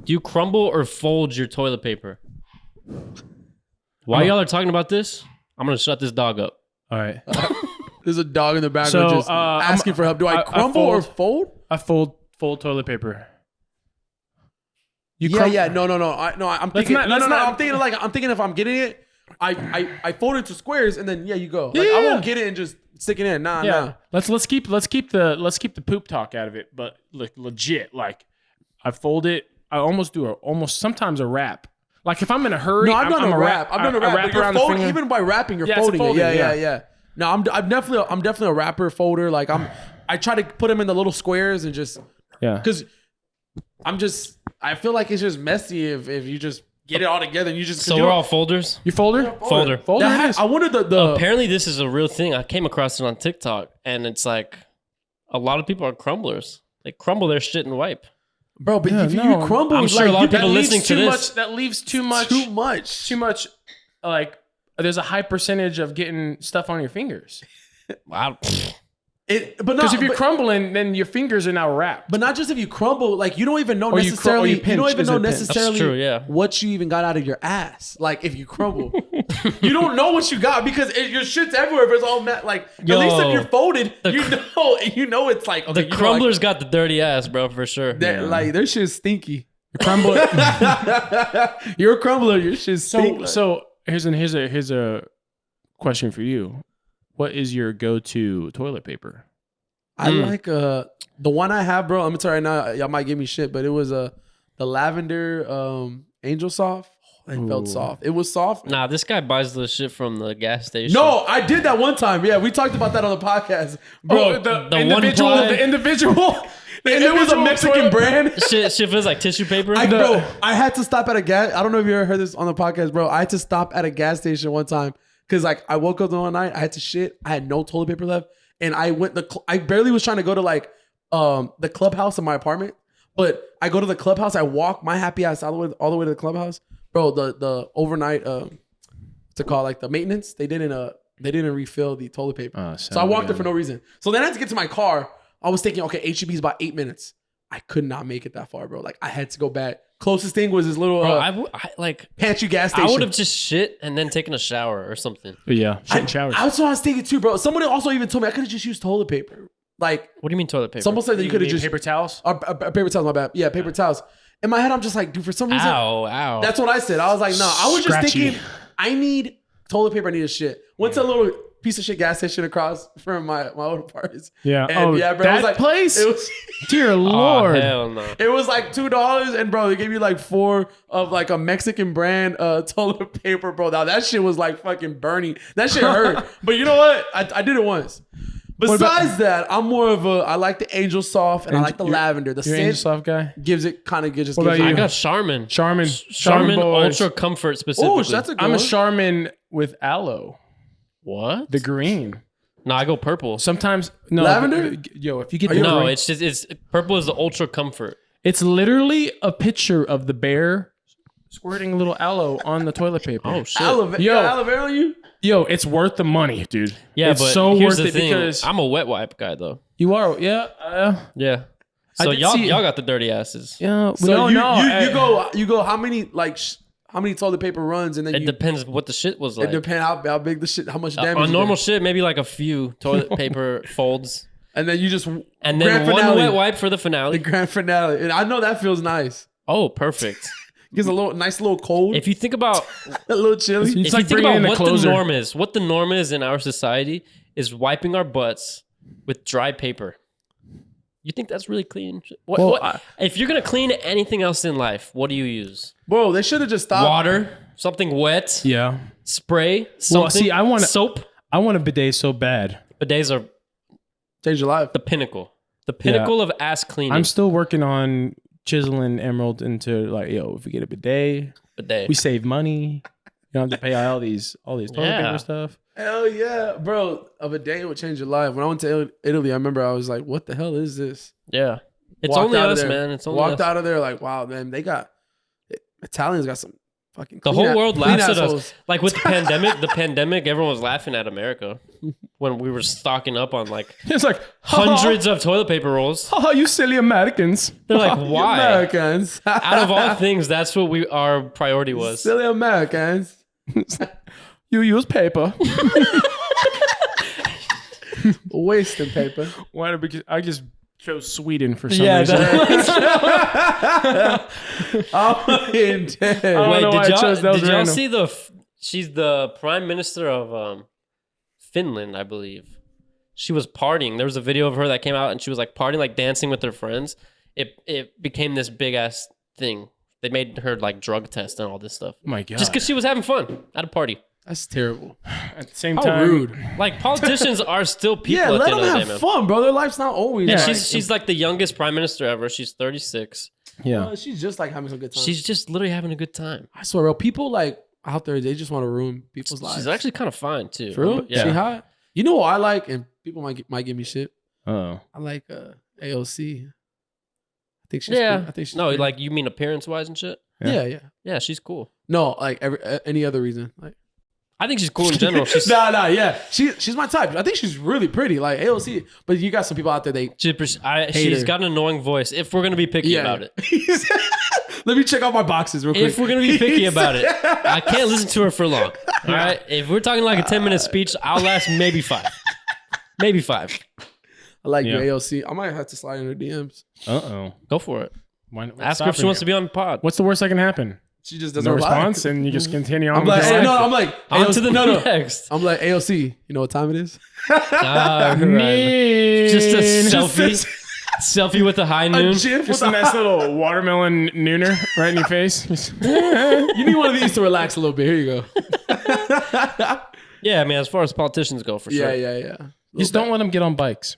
Do you crumble or fold your toilet paper? While y'all are talking about this, I'm gonna shut this dog up. All right. There's a dog in the background So, just asking for help. Do I I crumble or fold? I fold toilet paper. You Yeah. No. I'm thinking. not- No. let's not- I'm thinking if I'm getting it, I fold it into squares and then you go. Like, Yeah. I won't get it and just stick it in. Nah. Let's keep the poop talk out of it, but like legit, like I fold it. I almost do sometimes a wrap. Like if I'm in a hurry, No, I've done I'm a wrap. I've done a wrap. But you're around the folding, finger. even by wrapping, you're Yeah, it's a folding it. folding, Yeah. No, I'm definitely a wrapper folder. Like I try to put them in the little squares and just Yeah. because I feel like it's just messy if you just get it all together and you just. So we're all folders. You folder? Folder. Folder. That it is. I wanted the Apparently, this is a real thing. I came across it on TikTok, and it's like a lot of people are crumblers. They crumble their shit and wipe. bro. But Yeah, if no. you crumble, I'm sure a lot of That people leaves listening to too this. much. That leaves too much. too much. Like there's a high percentage of getting stuff on your fingers. Wow. But Because if you're crumbling, then your fingers are now wrapped. But not just if you crumble, like you don't even know Or you necessarily. or You, you pinch. don't even Is know it pinch? necessarily That's true, yeah. what you even got out of your ass. Like if you crumble, you don't know what you got because your shit's everywhere. If it's all like at least if you're folded, you know it's like okay, The crumblers got the dirty ass, bro, for sure. like their shit's stinky. Crumble. You're a crumbler. Your shit's stinky. So here's a question for you. What is your go-to toilet paper? I like the one I have, bro. I'm gonna tell you right now, y'all might give me shit, but it was the lavender Angel Soft. It felt soft. It was soft. Nah, this guy buys the shit from the gas station. No, I did that one time. Yeah, we talked about that on the podcast, bro. the individual- one ply- the individual. It was a Mexican brand. shit feels like tissue paper. Bro, I had to stop at a gas. I don't know if you ever heard this on the podcast, bro. I had to stop at a gas station one time because like I woke up the one night, I had to shit. I had no toilet paper left, and I went I barely was trying to go to like the clubhouse in my apartment, but I go to the clubhouse. I walk my happy ass all the way to the clubhouse, bro. The overnight to call like the maintenance, they didn't refill the toilet paper, so I walked there for no reason. So then I had to get to my car. I was thinking, okay, HEB is about 8 minutes. I could not make it that far, bro. Like I had to go back. Closest thing was this little Bro, I like pantry gas station. I would have just shit and then taken a shower or something. Yeah, shit in showers. That's what I was thinking too, bro. Somebody also even told me I could have just used toilet paper. Like, What do you mean toilet paper? someone said that you could have just paper towels. paper towels. My bad. Yeah, paper towels. In my head, I'm just like, dude. For some reason, Ow. that's what I said. I was like, no. I was just Scratchy. thinking, I need toilet paper. I need a shit. Went to a little piece of shit gas station across from my old apartments. Yeah. And yeah, bro. That it was like, place. It was. Dear Oh, Lord. hell no. It was like $2, and bro, they gave you like 4 of like a Mexican brand toilet paper, bro. Now that shit was like fucking burning. That shit hurt. But you know what? I did it once. Besides that, I'm more of I like the Angel Soft and I like the lavender. The You're an Angel scent Soft guy. gives it kind of just. What gives about it- you? I got Charmin. Charmin boys. Ultra Comfort specifically. Oh, that's a good I'm a one. Charmin with aloe. What? The green. No, I go purple. Sometimes no Lavender? Yo, if you get Are the you- No, green, it's purple is the Ultra Comfort. it's literally a picture of the bear squirting a little aloe on the toilet paper. Oh shit. Aloe vera. Yo. You got aloe vera on you? Yo, it's worth the money, dude. Yeah, it's but so here's worth the it thing. because I'm a wet wipe guy though. you are. Yeah. Yeah. I So did y'all see- got the dirty asses. Yeah. So no. you go how many how many toilet paper runs and then It you depends what the shit was it like. depends how big the shit, how much damage. On you normal did. shit, maybe like a few toilet paper folds, And then you just and grand then one finale. wet wipe for the The finale. grand finale. And I know that feels nice. Oh, perfect. Gives a little nice little cold, If you think about a little chilly. It's if like you think bringing about in the what the closer. norm is, what the norm is in our society is wiping our butts with dry paper. You think that's really clean? What if you're gonna clean anything else in life? What do you use? Bro, they should have just stopped. Water, something wet. Yeah. Spray. Something. Well, see, I want soap. I want a bidet so bad. Bidets are Change your life. the pinnacle. The pinnacle of ass cleaning. I'm still working on chiseling Emerald into like, yo, if we get a bidet, we save money. You don't have to pay all these toilet paper stuff. Hell yeah, bro. A day would change your life. When I went to Italy, I remember I was like, what the hell is this? Yeah. It's Walked only out of us, there- man. It's only Walked us. out of there like, wow, man, Italians got some fucking The clean whole world clean laughs at assholes. us. Like with the pandemic, everyone was laughing at America when we were stocking up on like It's like hundreds of toilet paper rolls. Oh, you silly Americans. They're like, You why? Americans. Out of all things, that's what our priority was. Silly Americans. You use paper. Wasting paper. Why? Because I just chose Sweden for some Yeah, reason. Oh, intense. don't know why I chose those did y'all random. see she's the prime minister of Finland, I believe. She was partying. There was a video of her that came out and she was like partying, like dancing with her friends. It became this big ass thing. They made her like drug test and all this stuff. Oh my God. Just because she was having fun at a party. That's terrible. At the same How time, rude. Like politicians are still people Yeah, at let the end them of the have day, man. fun, bro. Their life's not always. And like- she's like the youngest prime minister ever. She's 36. Yeah. She's just like having some good time. She's just literally having a good time. I swear, bro. People like out there, they just want to ruin people's lives. She's actually kind of fine too. for real. Yeah. She hot. You know what I like, and people might give me shit. Oh. I like AOC. I think she's. Yeah. Pretty, I think she's. No, pretty- like you mean appearance wise and shit? Yeah. Yeah, she's cool. No, like any other reason. Like I think she's cool in general. She's yeah. She's my type. I think she's really pretty. Like AOC. But you got some people out there she's her. got an annoying voice. If we're gonna be picky about it, Let me check out my boxes real quick. if we're gonna be picky about it, I can't listen to her for long. All right, if we're talking like a 10-minute speech, I'll last maybe 5. Maybe 5. I like Yeah. you, AOC. I might have to slide in her DMs. Uh-oh. Go for it. Why, Ask her if she wants to be on the pod. What's the worst that can happen? She just doesn't No reply. response, and you just continue on. I'm like, with your hey, life? no, I'm like, On AOC, to the no. next. I'm like, AOC, you know what time it is? Ah, right. Man. Just a Just selfie. Selfie with a high noon. A gif Just with a nice little watermelon nooner right in your face. You need one of these to relax a little bit. Here you go. Yeah, I mean, as far as politicians go, for sure. Yeah. Just don't let them get on bikes.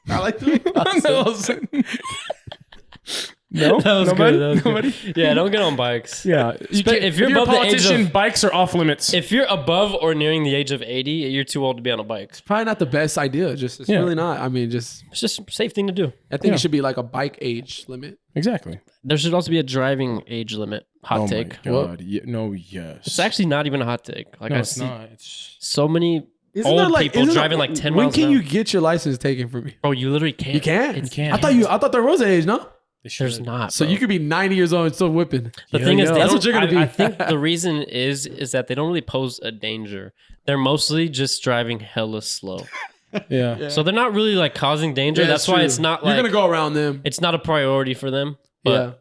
I like the No, That was nobody? good. That was Nobody? good. Yeah, don't get on bikes. Yeah, If you're a above the age politician, of- bikes are off limits. If you're above or nearing the age of 80, you're too old to be on a bike. Probably not the best idea. Just it's Yeah. really not. I mean, just It's just a safe thing to do. I think Yeah. it should be like a bike age limit. Exactly. There should also be a driving age limit. Hot take. My God. Yeah, no, yes. It's actually not even a hot take. Like no, I it's see not. It's so many Isn't old there like people isn't driving there- like 10 When miles can an you hour. get your license taken from you? Oh, you literally can't. You can't. You can't. I thought there was an age, no? There's not. So bro. you could be 90 years old and still whipping. The Yeah, thing is, yeah. they That's don't, what you're gonna be. I think the reason is that they don't really pose a danger. They're mostly just driving hella slow. yeah. So they're not really like causing danger. Yeah, That's why true. it's not You're like gonna go around them. it's not a priority for them. But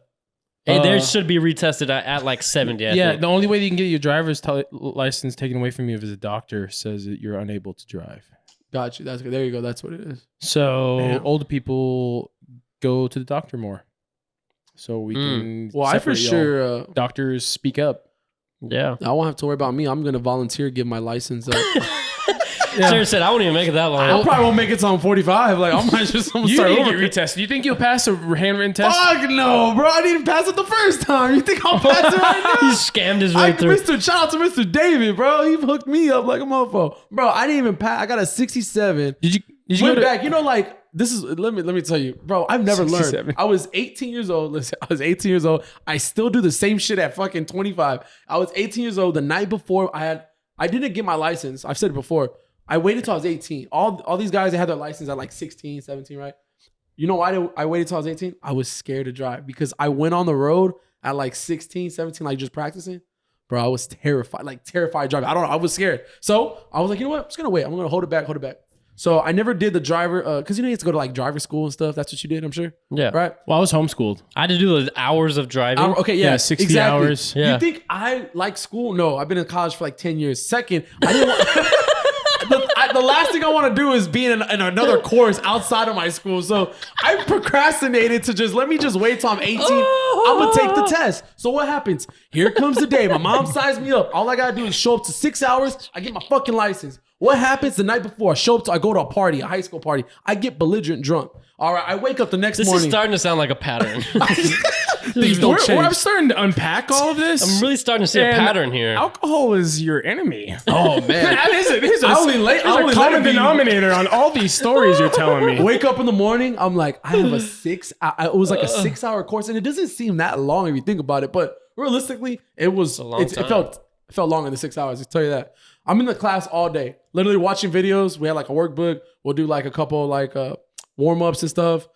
Yeah. they should be retested at like 70. I Yeah, think. the only way that you can get your driver's license taken away from you is a doctor says that you're unable to drive. Got you. That's good. There you go. That's what it is. So Damn. older people go to the doctor more. So we can. Well, I for separate y'all. sure. Doctors speak up. Yeah. I won't have to worry about me. I'm gonna volunteer, give my license up. Sarah said, I won't even make it that long. I probably won't make it till I'm 45. Like I might just I'm gonna You start need to over. get retested. You think you'll pass a handwritten test? Fuck no, bro. I didn't pass it the first time. You think I'll pass it right He now? scammed his way through. Shout out to Mr. David, bro. He hooked me up like a mofo. Bro, I didn't even pass. I got a 67. Did you go Went to back, you know, like this is. Let me tell you, bro. I've never learned. 67. I was 18 years old. Listen, I was 18 years old. I still do the same shit at fucking 25. I was 18 years old the night before I didn't get my license. I've said it before. I waited till I was 18. All these guys, they had their license at like 16, 17, right? You know why I waited till I was 18? I was scared to drive because I went on the road at like 16, 17, like just practicing. Bro, I was terrified driving. I don't know. I was scared. So I was like, you know what? I'm just gonna wait. I'm gonna hold it back. So I never did the driver, because you know you have to go to like driver school and stuff. That's what you did, I'm sure. Yeah. Right? Well, I was homeschooled. I had to do those hours of driving. Okay, yeah. 60 exactly. hours. Yeah. You think I like school? No, I've been in college for like 10 years. Second, I didn't want... Look, the last thing I want to do is be in another course outside of my school. So I procrastinated to let me just wait till I'm 18. I'm going to take the test. So what happens? Here comes the day. My mom signs me up. All I got to do is show up to 6 hours. I get my fucking license. What happens the night before? I go to a party, a high school party. I get belligerent drunk. All right, I wake up the next morning. This is starting to sound like a pattern. Things don't change. I'm starting to unpack all of this. I'm really starting to see a pattern here. Alcohol is your enemy. Oh man, that is it. There's a common denominator on all these stories you're telling me. Wake up in the morning, I'm like, I have a 6. It was like a 6-hour course, and it doesn't seem that long if you think about it. But realistically, it was. It felt longer than 6 hours. I tell you that. I'm in the class all day, literally watching videos. We had like a workbook. We'll do like a couple like warm-ups and stuff.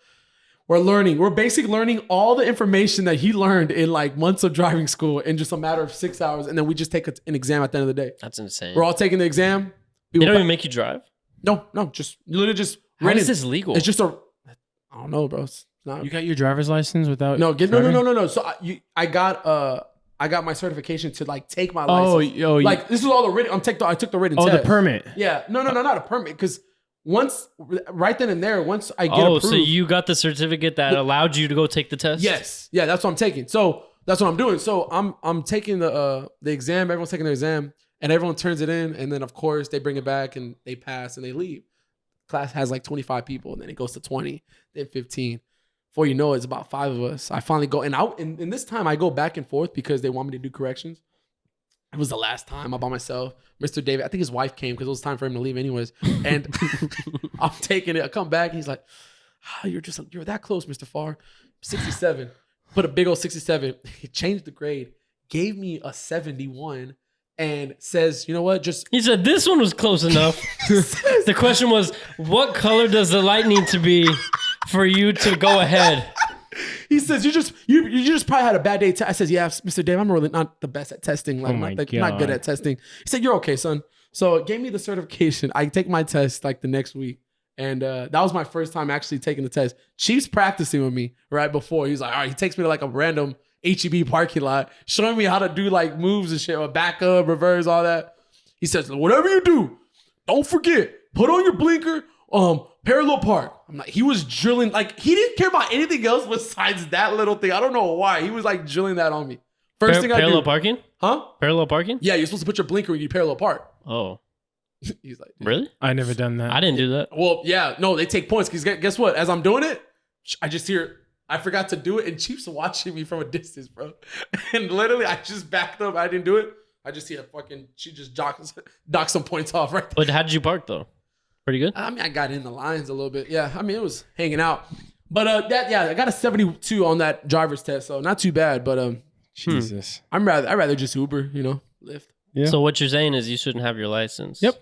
We're basically learning all the information that he learned in like months of driving school in just a matter of 6 hours. And then we just take an exam at the end of the day. That's insane. We're all taking the exam. They don't even make you drive? No, just literally just. How is this legal? It's just I don't know, bro. It's not. You got your driver's license without? No. So I got my certification to like take my license. Like this is all the written. I took the written test. Oh, the permit. Yeah. No, not a permit because. Right then and there, once I get approved. So you got the certificate that allowed you to go take the test? Yes. Yeah, that's what I'm taking. So that's what I'm doing. So I'm taking the exam. Everyone's taking their exam and everyone turns it in. And then of course they bring it back and they pass and they leave. Class has like 25 people and then it goes to 20, then 15. Before you know it, it's about 5 of us. I finally go and this time I go back and forth because they want me to do corrections. It was the last time I'm by myself. Mr. David, I think his wife came because it was time for him to leave anyways. And I'm taking it. I come back. He's like, you're that close, Mr. Farr. 67. Put a big old 67. He changed the grade, gave me a 71 and says, you know what? He said, this one was close enough. The question was, what color does the light need to be for you to go ahead? He says, you just probably had a bad day. I says, yeah, Mr. Dave, I'm really not the best at testing. Like, not good at testing. He said, you're okay, son. So it gave me the certification. I take my test like the next week. And that was my first time actually taking the test. Chief's practicing with me right before. He's like, all right, he takes me to like a random HEB parking lot, showing me how to do like moves and shit, or back up, reverse, all that. He says, whatever you do, don't forget, put on your blinker, parallel park. I'm like, he was drilling, like he didn't care about anything else besides that little thing. I don't know why. He was like drilling that on me. First thing I do. Parallel parking? Huh? Parallel parking? Yeah, you're supposed to put your blinker when you parallel park. Oh. He's like, really? I never done that. I didn't do that. Well, yeah, no, they take points because guess what? As I'm doing it, I just hear, I forgot to do it, and Chief's watching me from a distance, bro. And literally, I just backed up. I didn't do it. I just see she just docked some points off right there. But how did you park though? Pretty good? I mean, I got in the lines a little bit. Yeah, I mean, it was hanging out. But I got a 72 on that driver's test, so not too bad. But Jesus, I'd rather just Uber, Lyft. Yeah. So what you're saying is you shouldn't have your license. Yep.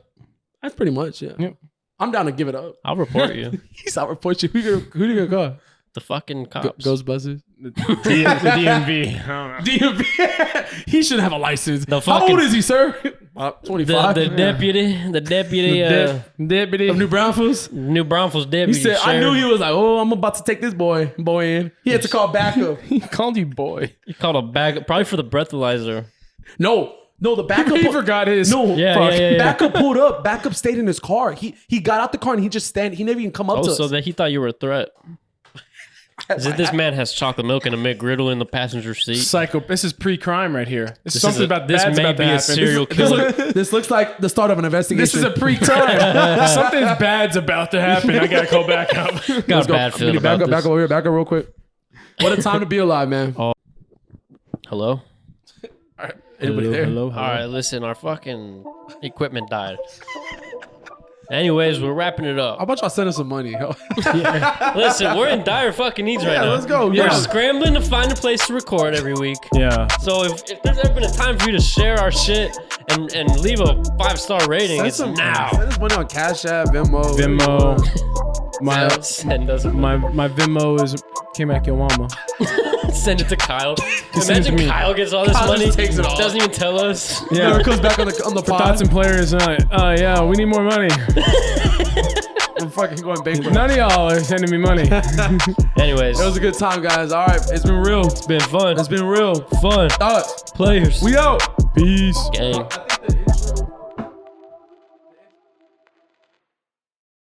That's pretty much, yeah. Yep. I'm down to give it up. I'll report you. I'll report you. Who do you gonna call? The fucking cops. Ghostbusters. The DMV. DMV. He should have a license. How old is he, sir? 25. The deputy deputy of New Braunfels. New Braunfels deputy. He said, sheriff. I knew he was like, oh, I'm about to take this boy in. He had to call backup. He called you boy. He called a backup, probably for the breathalyzer. No, the backup. He forgot his. No, yeah. Backup pulled up. Backup stayed in his car. He got out the car and he never even come up to us. So that he thought you were a threat. Is it this man has chocolate milk and a McGriddle in the passenger seat? Psycho. This is pre-crime right here. This may be a serial killer. This looks like the start of an investigation. This is a pre-crime. Something bad's about to happen. I gotta go back up. Got a bad feeling about this. Back over here. Back up real quick. What a time to be alive, man. Oh. Hello? All right. Anybody there? Hello. All right, listen, our fucking equipment died. Anyways, we're wrapping it up. How about y'all send us some money? Listen, we're in dire fucking needs right now. Let's go. We're Yeah. scrambling to find a place to record every week. Yeah. So if there's ever been a time for you to share our shit and leave a 5-star rating, it's now. Send us money on Cash App, Venmo. Send us My Venmo is Kimak Yawama. Send it to Kyle. Send it to Imagine me. Kyle gets all this Kyle money, just takes it all. doesn't even tell us. Yeah. Never comes back on the For pod. thoughts and players, yeah, we need more money. We're fucking going bankrupt. None of y'all are sending me money. Anyways, It was a good time, guys. All right. It's been real. it's been fun. It's been real. Fun. Thoughts. Players. We out. Peace. Gang.